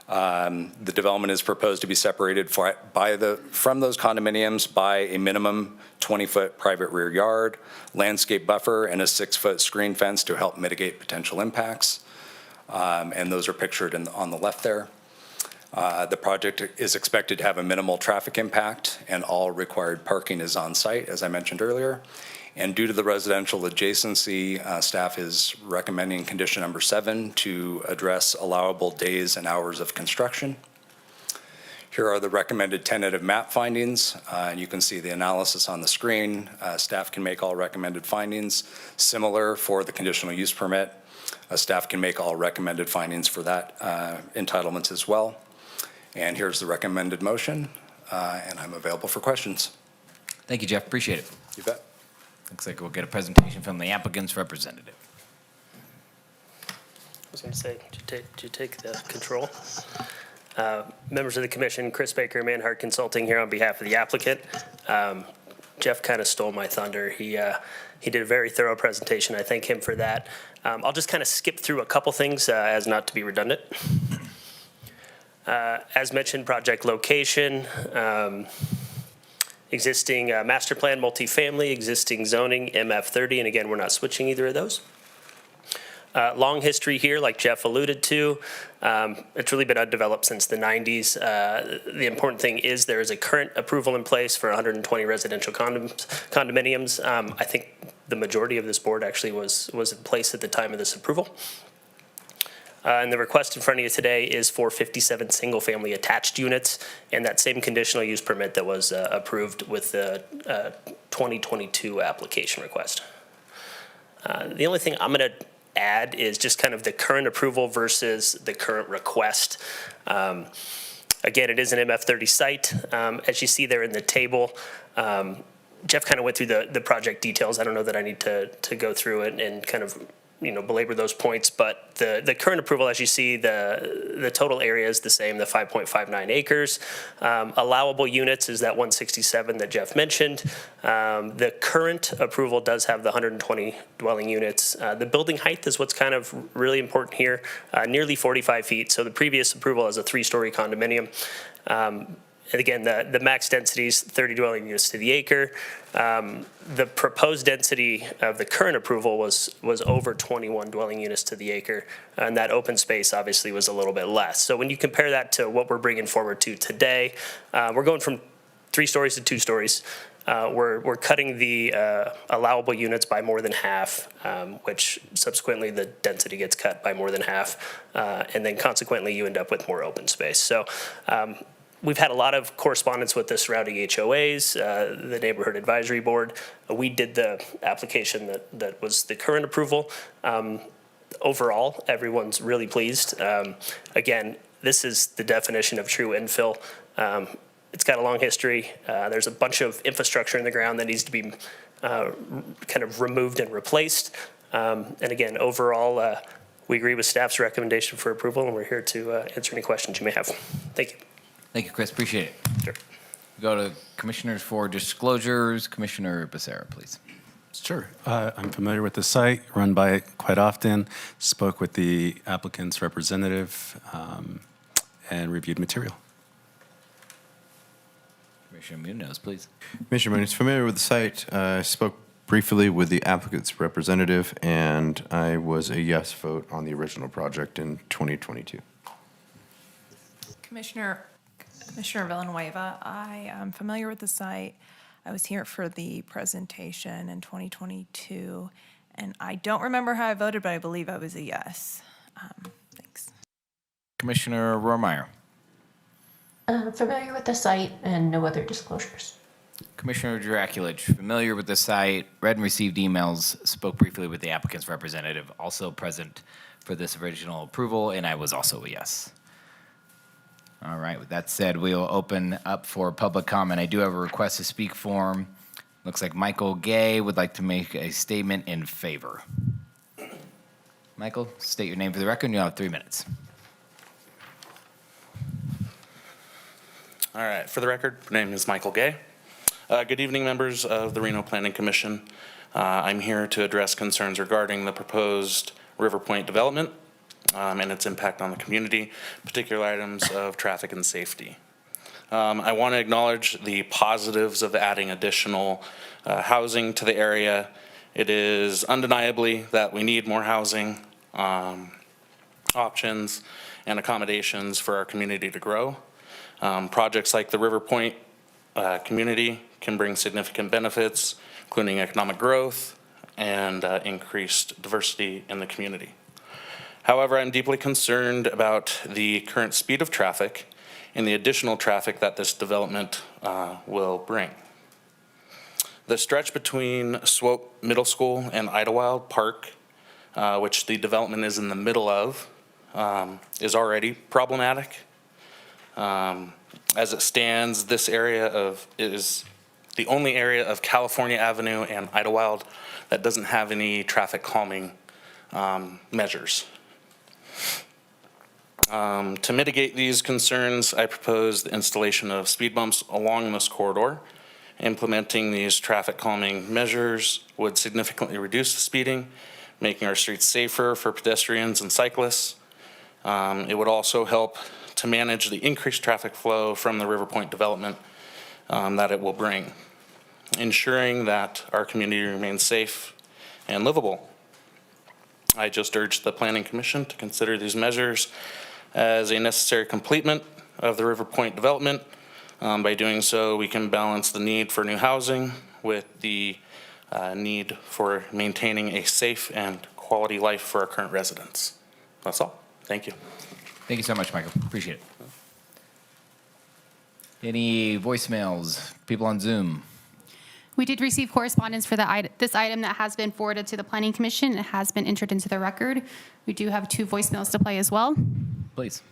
The development is proposed to be separated from those condominiums by a minimum 20-foot private rear yard, landscape buffer, and a 6-foot screen fence to help mitigate potential impacts. And those are pictured on the left there. The project is expected to have a minimal traffic impact, and all required parking is on site, as I mentioned earlier. And due to the residential adjacency, staff is recommending condition number 7 to address allowable days and hours of construction. Here are the recommended tentative map findings. And you can see the analysis on the screen. Staff can make all recommended findings. Similar for the conditional use permit. Staff can make all recommended findings for that entitlements as well. And here's the recommended motion, and I'm available for questions. Thank you, Jeff. Appreciate it. You bet. Looks like we'll get a presentation from the applicant's representative. I was going to say, did you take the control? Members of the commission, Chris Baker, Manhart Consulting here on behalf of the applicant. Jeff kind of stole my thunder. He did a very thorough presentation. I thank him for that. I'll just kind of skip through a couple things as not to be redundant. As mentioned, project location, existing master plan, multifamily, existing zoning, MF30, and again, we're not switching either of those. Long history here, like Jeff alluded to. It's really been undeveloped since the 90s. The important thing is there is a current approval in place for 120 residential condominiums. I think the majority of this board actually was in place at the time of this approval. And the request in front of you today is for 57 single-family attached units and that same conditional use permit that was approved with the 2022 application request. The only thing I'm going to add is just kind of the current approval versus the current request. Again, it is an MF30 site. As you see there in the table, Jeff kind of went through the project details. I don't know that I need to go through it and kind of belabor those points, but the current approval, as you see, the total area is the same, the 5.59 acres. Allowable units is that 167 that Jeff mentioned. The current approval does have the 120 dwelling units. The building height is what's kind of really important here, nearly 45 feet. So the previous approval is a 3-story condominium. And again, the max density is 30 dwelling units to the acre. The proposed density of the current approval was over 21 dwelling units to the acre, and that open space obviously was a little bit less. So when you compare that to what we're bringing forward to today, we're going from 3 stories to 2 stories. We're cutting the allowable units by more than half, which subsequently the density gets cut by more than half, and then consequently you end up with more open space. So we've had a lot of correspondence with the surrounding HOAs, the Neighborhood Advisory Board. We did the application that was the current approval. Overall, everyone's really pleased. Again, this is the definition of true infill. It's got a long history. There's a bunch of infrastructure in the ground that needs to be kind of removed and replaced. And again, overall, we agree with staff's recommendation for approval, and we're here to answer any questions you may have. Thank you. Thank you, Chris. Appreciate it. Sure. Go to commissioners for disclosures. Commissioner Becerra, please. Sure. I'm familiar with the site, run by it quite often, spoke with the applicant's representative, and reviewed material. Commissioner Munoz, please. Commissioner Mooney is familiar with the site. I spoke briefly with the applicant's representative, and I was a yes vote on the original project in 2022. Commissioner Villanueva, I am familiar with the site. I was here for the presentation in 2022, and I don't remember how I voted, but I believe I was a yes. Thanks. Commissioner Rohrmeyer. I'm familiar with the site and no other disclosures. Commissioner Draculage, familiar with the site, read and received emails, spoke briefly with the applicant's representative, also present for this original approval, and I was also a yes. All right, with that said, we'll open up for public comment. I do have a request to speak form. Looks like Michael Gay would like to make a statement in favor. Michael, state your name for the record, and you'll have 3 minutes. All right, for the record, my name is Michael Gay. Good evening, members of the Reno Planning Commission. I'm here to address concerns regarding the proposed River Point development and its impact on the community, particular items of traffic and safety. I want to acknowledge the positives of adding additional housing to the area. It is undeniably that we need more housing options and accommodations for our community to grow. Projects like the River Point community can bring significant benefits, including economic growth and increased diversity in the community. However, I'm deeply concerned about the current speed of traffic and the additional traffic that this development will bring. The stretch between Swope Middle School and Idlewild Park, which the development is in the middle of, is already problematic. As it stands, this area is the only area of California Avenue and Idlewild that doesn't have any traffic calming measures. To mitigate these concerns, I propose the installation of speed bumps along this corridor. Implementing these traffic calming measures would significantly reduce the speeding, making our streets safer for pedestrians and cyclists. It would also help to manage the increased traffic flow from the River Point development that it will bring, ensuring that our community remains safe and livable. I just urge the Planning Commission to consider these measures as a necessary complement of the River Point development. By doing so, we can balance the need for new housing with the need for maintaining a safe and quality life for our current residents. That's all. Thank you. Thank you so much, Michael. Appreciate it. Any voicemails? People on Zoom? We did receive correspondence for this item that has been forwarded to the Planning Commission. It has been entered into the record. We do have 2 voicemails to play as well. Please.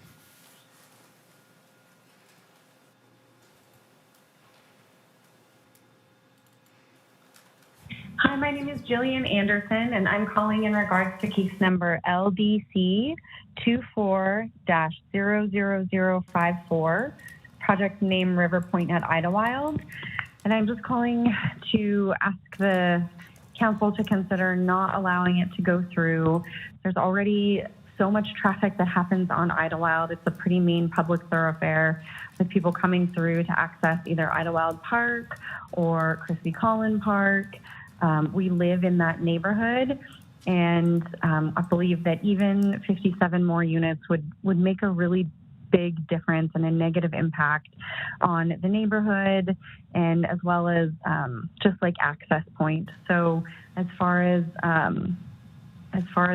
Hi, my name is Jillian Anderson, and I'm calling in regards to case number LDC 24-00054, project name River Point at Idlewild. And I'm just calling to ask the council to consider not allowing it to go through. There's already so much traffic that happens on Idlewild. It's a pretty main public thoroughfare with people coming through to access either Idlewild Park or Chrissy Collin Park. We live in that neighborhood, and I believe that even 57 more units would make a really big difference and a negative impact on the neighborhood, and as well as just like access point. So as far as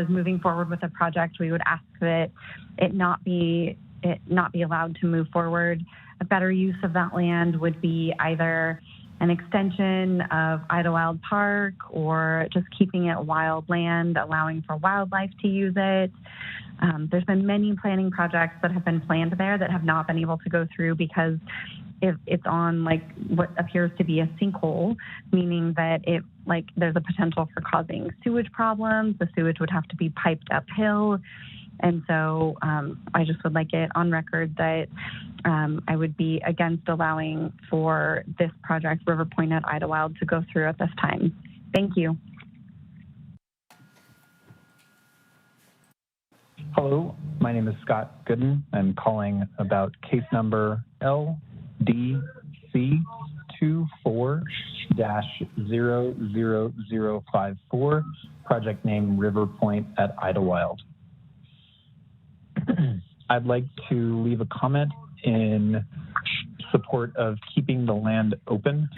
moving forward with the project, we would ask that it not be allowed to move forward. A better use of that land would be either an extension of Idlewild Park or just keeping it wild land, allowing for wildlife to use it. There's been many planning projects that have been planned there that have not been able to go through because it's on like what appears to be a sinkhole, meaning that there's a potential for causing sewage problems. The sewage would have to be piped uphill. And so I just would like it on record that I would be against allowing for this project, River Point at Idlewild, to go through at this time. Thank you. Hello, my name is Scott Gooden. I'm calling about case number LDC24-00054, project name River Point at Idlewild. I'd like to leave a comment in support of keeping the land open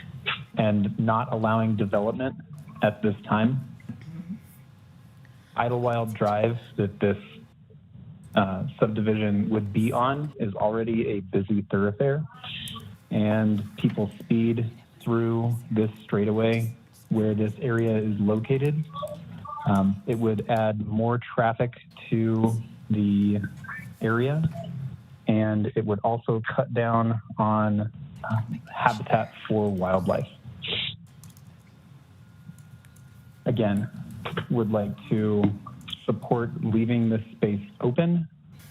and not allowing development at this time. Idlewild Drive that this subdivision would be on is already a busy thoroughfare, and people speed through this straightaway where this area is located. It would add more traffic to the area, and it would also cut down on habitat for wildlife. Again, would like to support leaving this space open,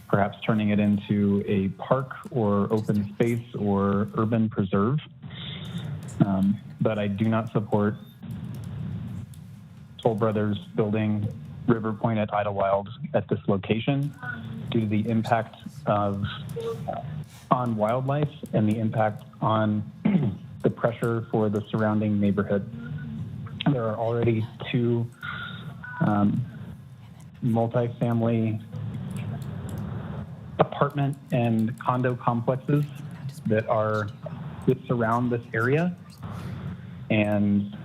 perhaps turning it into a park or open space or urban preserve. But I do not support Toll Brothers building River Point at Idlewild at this location due to the impact on wildlife and the impact on the pressure for the surrounding neighborhood. There are already two multifamily apartment and condo complexes that surround this area, and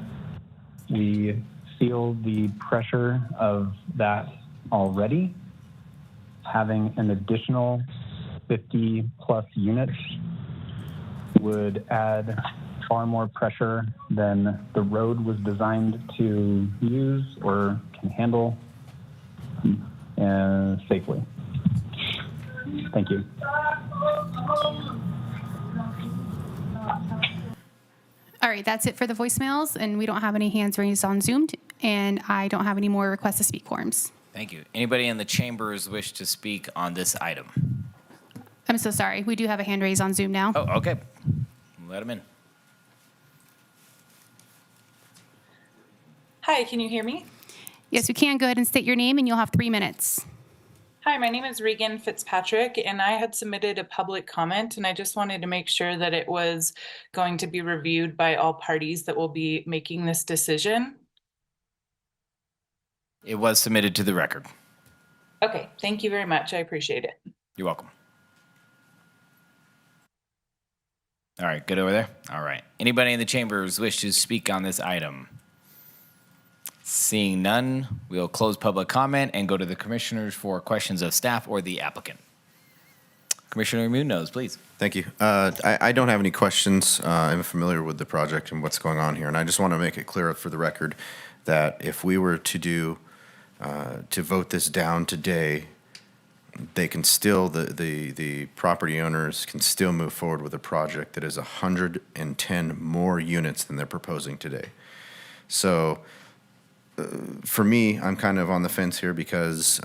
we feel the pressure of that already. Having an additional 50 plus units would add far more pressure than the road was designed to use or can handle safely. Thank you. All right, that's it for the voicemails, and we don't have any hands raised on Zoom, and I don't have any more requests to speak forms. Thank you. Anybody in the chambers wish to speak on this item? I'm so sorry. We do have a hand raised on Zoom now. Oh, okay. Let him in. Hi, can you hear me? Yes, we can. Go ahead and state your name, and you'll have 3 minutes. Hi, my name is Regan Fitzpatrick, and I had submitted a public comment, and I just wanted to make sure that it was going to be reviewed by all parties that will be making this decision. It was submitted to the record. Okay, thank you very much. I appreciate it. You're welcome. All right, good over there? All right. Anybody in the chambers wish to speak on this item? Seeing none, we'll close public comment and go to the commissioners for questions of staff or the applicant. Commissioner Munoz, please. Thank you. I don't have any questions. I'm familiar with the project and what's going on here, and I just want to make it clear for the record that if we were to vote this down today, they can still, the property owners can still move forward with a project that is 110 more units than they're proposing today. So for me, I'm kind of on the fence here because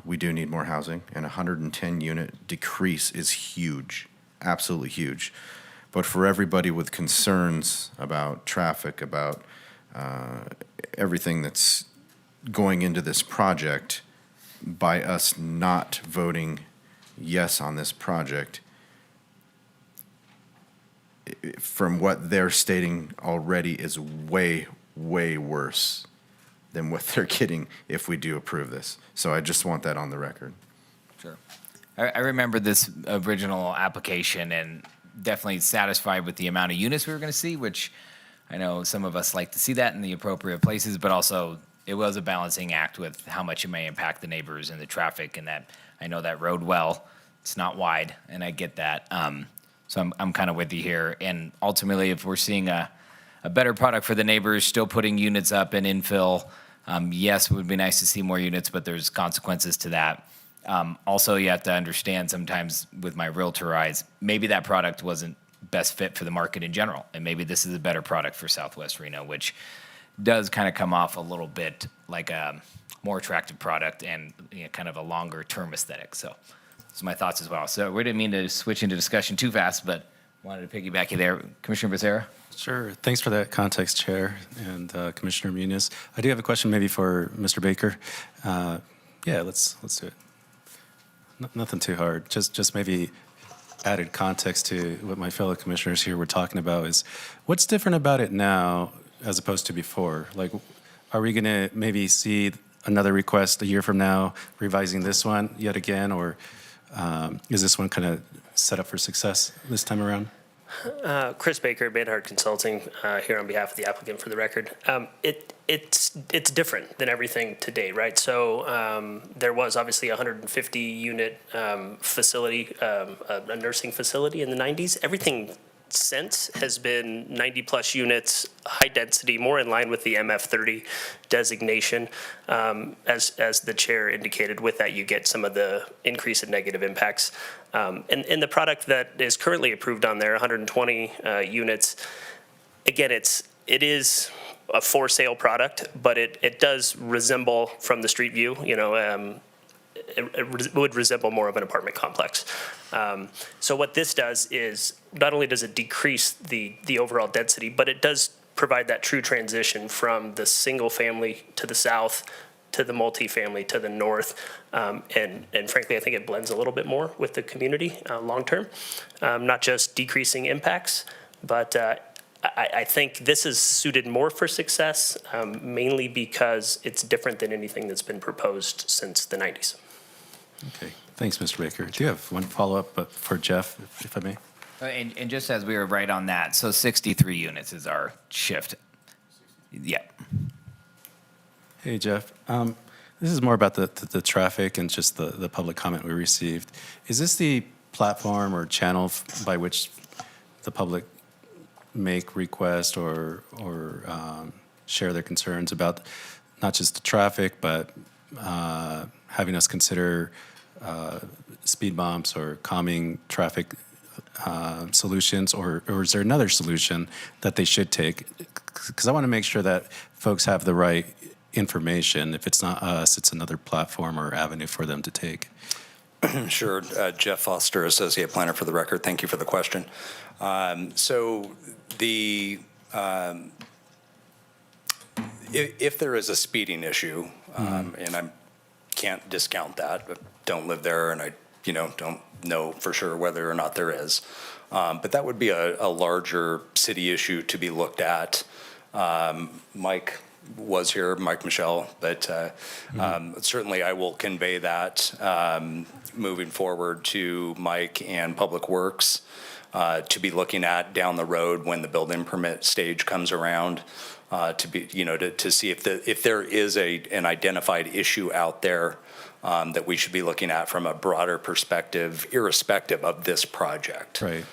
we do need more housing, and 110 unit decrease is huge, absolutely huge. But for everybody with concerns about traffic, about everything that's going into this project, by us not voting yes on this project, from what they're stating already is way, way worse than what they're getting if we do approve this. So I just want that on the record. Sure. I remember this original application and definitely satisfied with the amount of units we were going to see, which I know some of us like to see that in the appropriate places, but also it was a balancing act with how much it may impact the neighbors and the traffic, and that I know that road well. It's not wide, and I get that. So I'm kind of with you here. And ultimately, if we're seeing a better product for the neighbors, still putting units up and infill, yes, it would be nice to see more units, but there's consequences to that. Also, you have to understand sometimes with my realtor eyes, maybe that product wasn't best fit for the market in general, and maybe this is a better product for Southwest Reno, which does kind of come off a little bit like a more attractive product and kind of a longer term aesthetic. So those are my thoughts as well. So we didn't mean to switch into discussion too fast, but wanted to piggyback you there. Commissioner Becerra? Sure. Thanks for that context, Chair and Commissioner Muniz. I do have a question maybe for Mr. Baker. Yeah, let's do it. Nothing too hard. Just maybe added context to what my fellow commissioners here were talking about is what's different about it now as opposed to before? Like, are we going to maybe see another request a year from now revising this one yet again, or is this one kind of set up for success this time around? Chris Baker, Banhart Consulting, here on behalf of the applicant for the record. It's different than everything to date, right? So there was obviously a 150 unit facility, a nursing facility in the 90s. Everything since has been 90 plus units, high density, more in line with the MF30 designation. As the chair indicated, with that you get some of the increase in negative impacts. And the product that is currently approved on there, 120 units, again, it is a for sale product, but it does resemble from the street view, it would resemble more of an apartment complex. So what this does is not only does it decrease the overall density, but it does provide that true transition from the single family to the south to the multifamily to the north. And frankly, I think it blends a little bit more with the community long term, not just decreasing impacts, but I think this is suited more for success, mainly because it's different than anything that's been proposed since the 90s. Okay, thanks, Mr. Baker. Do you have one follow-up for Jeff, if I may? And just as we were right on that, so 63 units is our shift. Yeah. Hey, Jeff. This is more about the traffic and just the public comment we received. Is this the platform or channel by which the public make requests or share their concerns about not just the traffic, but having us consider speed bumps or calming traffic solutions, or is there another solution that they should take? Because I want to make sure that folks have the right information. If it's not us, it's another platform or avenue for them to take. Sure. Jeff Foster, Associate Planner for the record. Thank you for the question. So if there is a speeding issue, and I can't discount that, but don't live there and I don't know for sure whether or not there is. But that would be a larger city issue to be looked at. Mike was here, Mike Michelle, but certainly I will convey that moving forward to Mike and Public Works to be looking at down the road when the building permit stage comes around. To be, to see if there is an identified issue out there that we should be looking at from a broader perspective, irrespective of this project. Right.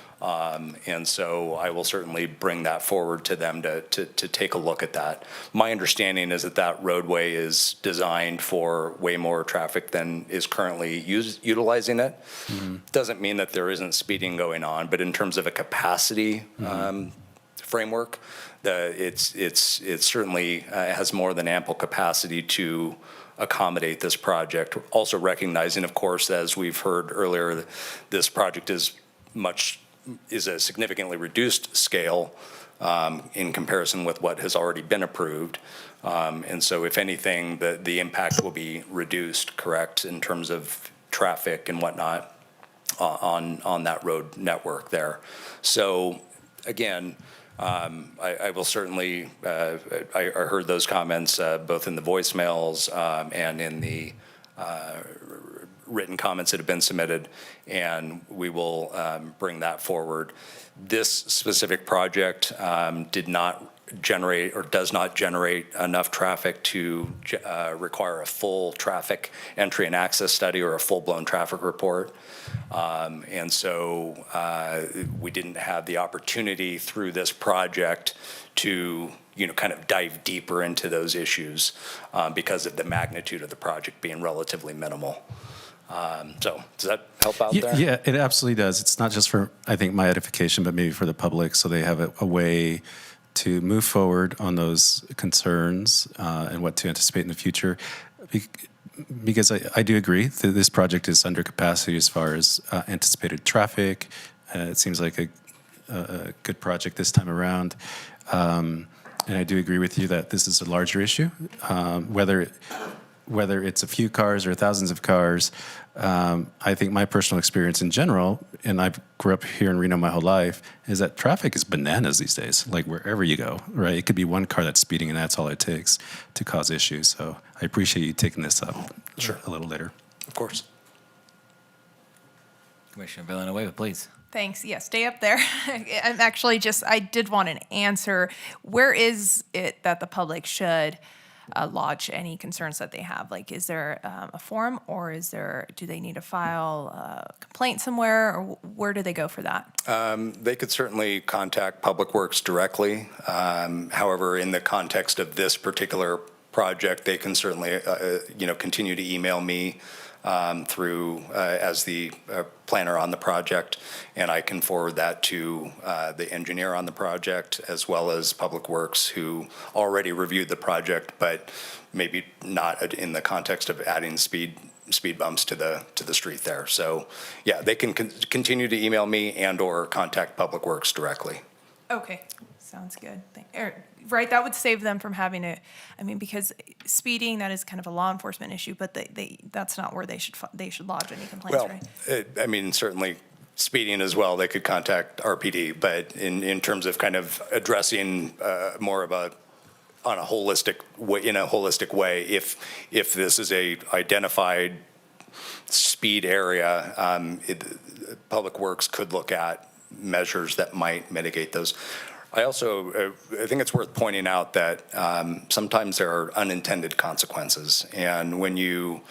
And so I will certainly bring that forward to them to take a look at that. My understanding is that roadway is designed for way more traffic than is currently utilizing it. Doesn't mean that there isn't speeding going on, but in terms of a capacity framework, it certainly has more than ample capacity to accommodate this project. Also recognizing, of course, as we've heard earlier, this project is a significantly reduced scale in comparison with what has already been approved. And so if anything, the impact will be reduced, correct, in terms of traffic and whatnot on that road network there. So again, I will certainly, I heard those comments both in the voicemails and in the written comments that have been submitted, and we will bring that forward. This specific project did not generate or does not generate enough traffic to require a full traffic entry and access study or a full-blown traffic report. And so we didn't have the opportunity through this project to kind of dive deeper into those issues because of the magnitude of the project being relatively minimal. So does that help out there? Yeah, it absolutely does. It's not just for, I think, my edification, but maybe for the public, so they have a way to move forward on those concerns and what to anticipate in the future. Because I do agree that this project is under capacity as far as anticipated traffic. It seems like a good project this time around. And I do agree with you that this is a larger issue. Whether it's a few cars or thousands of cars, I think my personal experience in general, and I grew up here in Reno my whole life, is that traffic is bananas these days, like wherever you go, right? It could be one car that's speeding and that's all it takes to cause issues. So I appreciate you taking this up a little later. Of course. Commissioner Villanueva, please. Thanks. Yeah, stay up there. I'm actually I did want an answer. Where is it that the public should lodge any concerns that they have? Like, is there a forum, or do they need to file a complaint somewhere, or where do they go for that? They could certainly contact Public Works directly. However, in the context of this particular project, they can certainly, continue to email me through as the planner on the project, and I can forward that to the engineer on the project, as well as Public Works, who already reviewed the project, but maybe not in the context of adding speed bumps to the street there. So yeah, they can continue to email me and/or contact Public Works directly. Okay, sounds good. Right, that would save them from having to, because speeding, that is kind of a law enforcement issue, but that's not where they should lodge any complaints, right? Certainly speeding as well, they could contact RPD, but in terms of kind of addressing more of in a holistic way, if this is a identified speed area, Public Works could look at measures that might mitigate those. I also I think it's worth pointing out that sometimes there are unintended consequences, and when you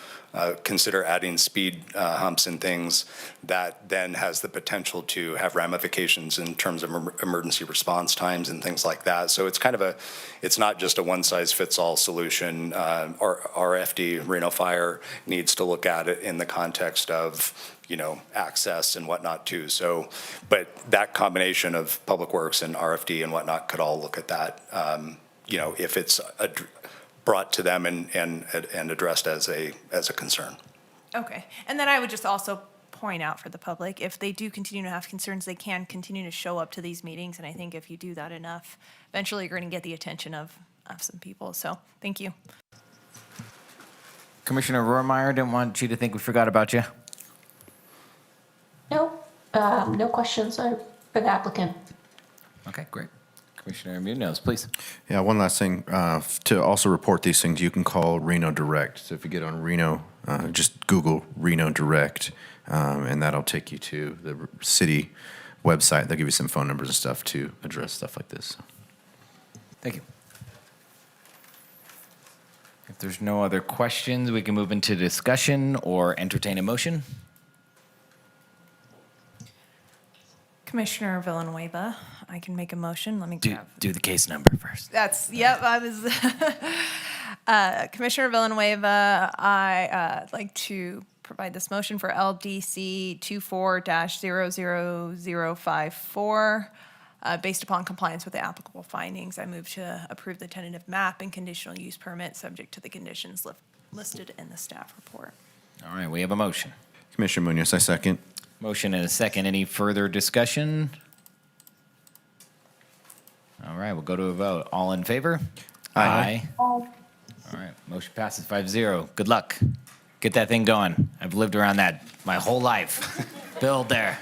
consider adding speed humps and things, that then has the potential to have ramifications in terms of emergency response times and things like that. So it's not just a one-size-fits-all solution. RFD, Reno Fire, needs to look at it in the context of access and whatnot too. So, but that combination of Public Works and RFD and whatnot could all look at that, if it's brought to them and addressed as a concern. Okay, and then I would just also point out for the public, if they do continue to have concerns, they can continue to show up to these meetings, and I think if you do that enough, eventually you're going to get the attention of some people. So, thank you. Commissioner Rohrmeyer, didn't want you to think we forgot about you. No questions for the applicant. Okay, great. Commissioner Munoz, please. Yeah, one last thing. To also report these things, you can call Reno Direct. So if you get on Reno, just Google Reno Direct, and that'll take you to the city website. They'll give you some phone numbers and stuff to address stuff like this. Thank you. If there's no other questions, we can move into discussion or entertain a motion. Commissioner Villanueva, I can make a motion. Let me do the case number first. Commissioner Villanueva, I'd like to provide this motion for LDC 24-00054. Based upon compliance with the applicable findings, I move to approve the tentative map and conditional use permit subject to the conditions listed in the staff report. All right, we have a motion. Commissioner Munoz, I second. Motion and a second. Any further discussion? All right, we'll go to a vote. All in favor? Aye. All right, motion passes 5-0. Good luck. Get that thing going. I've lived around that my whole life. Build there.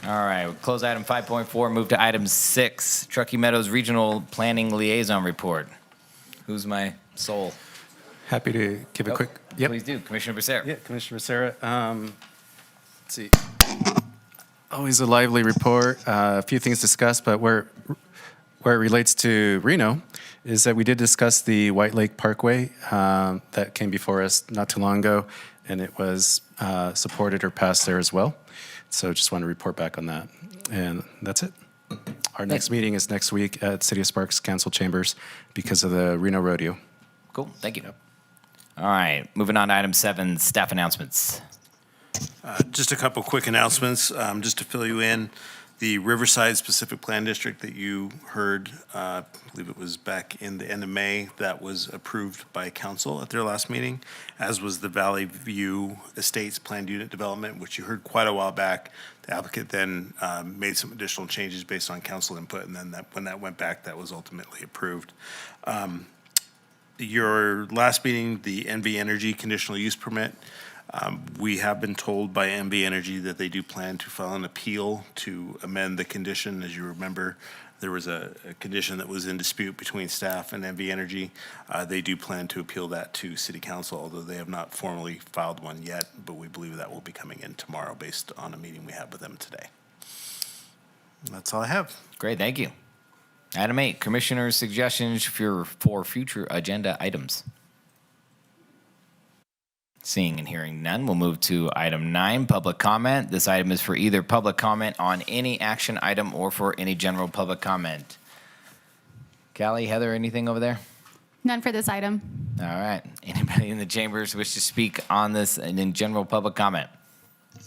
All right, we'll close item 5.4, move to item 6, Truckee Meadows Regional Planning Liaison Report. Who's my soul? Happy to give a quick. Yep. Please do, Commissioner Becerra. Yeah, Commissioner Becerra. Let's see. Always a lively report. A few things discussed, but where it relates to Reno is that we did discuss the White Lake Parkway that came before us not too long ago, and it was supported or passed there as well. So just want to report back on that. And that's it. Our next meeting is next week at City of Sparks Council Chambers because of the Reno Rodeo. Cool, thank you. All right, moving on to item 7, staff announcements. Just a couple quick announcements, just to fill you in. The Riverside Specific Plan District that you heard, I believe it was back in the end of May, that was approved by council at their last meeting, as was the Valley View Estates Planned Unit Development, which you heard quite a while back. The applicant then made some additional changes based on council input, and then when that went back, that was ultimately approved. Your last meeting, the NV Energy conditional use permit, we have been told by NV Energy that they do plan to file an appeal to amend the condition. As you remember, there was a condition that was in dispute between staff and NV Energy. They do plan to appeal that to City Council, although they have not formally filed one yet, but we believe that will be coming in tomorrow based on a meeting we had with them today. That's all I have. Great, thank you. Item 8, Commissioner's suggestions for future agenda items. Seeing and hearing none, we'll move to item 9, public comment. This item is for either public comment on any action item or for any general public comment. Callie, Heather, anything over there? None for this item. All right. Anybody in the chambers wish to speak on this in general public comment?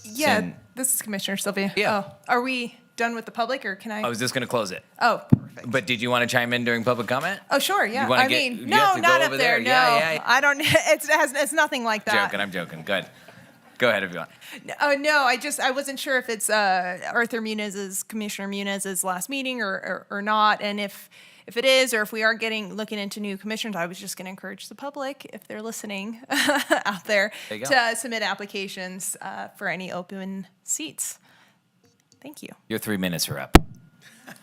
Yeah, Send- this is Commissioner Sylvia. Yeah. Oh, are we done with the public, or can I? I was just going to close it. Oh, But did you want to chime in during public comment? oh, sure, yeah. You wanna I get- mean, you have no, to go not over up there. there. No, Yeah. I don't. It's nothing like that. I'm joking. Good. Go ahead if you want. Oh no, I wasn't sure if it's Commissioner Muniz's last meeting or not, and if it is, or if we are looking into new commissioners. I was just going to encourage the public, if they're listening out there, There you go. to submit applications for any open seats. Thank you. Your 3 minutes are up.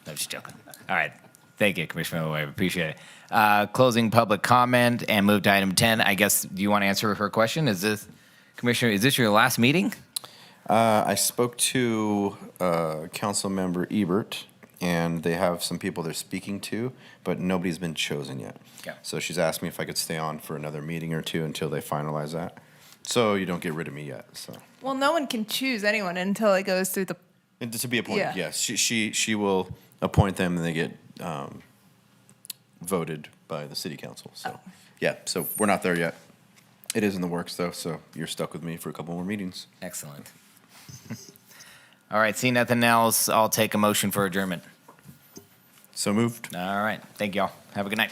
No, just joking. All right. Thank you, Commissioner Wade. Appreciate it. Closing public comment and move to item 10. I guess, do you want to answer her question? Commissioner, is this your last meeting? I spoke to Council Member Ebert, and they have some people they're speaking to, but nobody's been chosen yet. Okay. So she's asked me if I could stay on for another meeting or two until they finalize that. So you don't get rid of me yet. So Well, no one can choose anyone until it goes through the. and to be appointed, Yeah. yes, she will appoint them, and they get voted by the City Council. So yeah, so we're not there yet. It is in the works though, so you're stuck with me for a couple more meetings. Excellent. All right. Seeing nothing else, I'll take a motion for adjournment. So moved. All right. Thank y'all. Have a good night.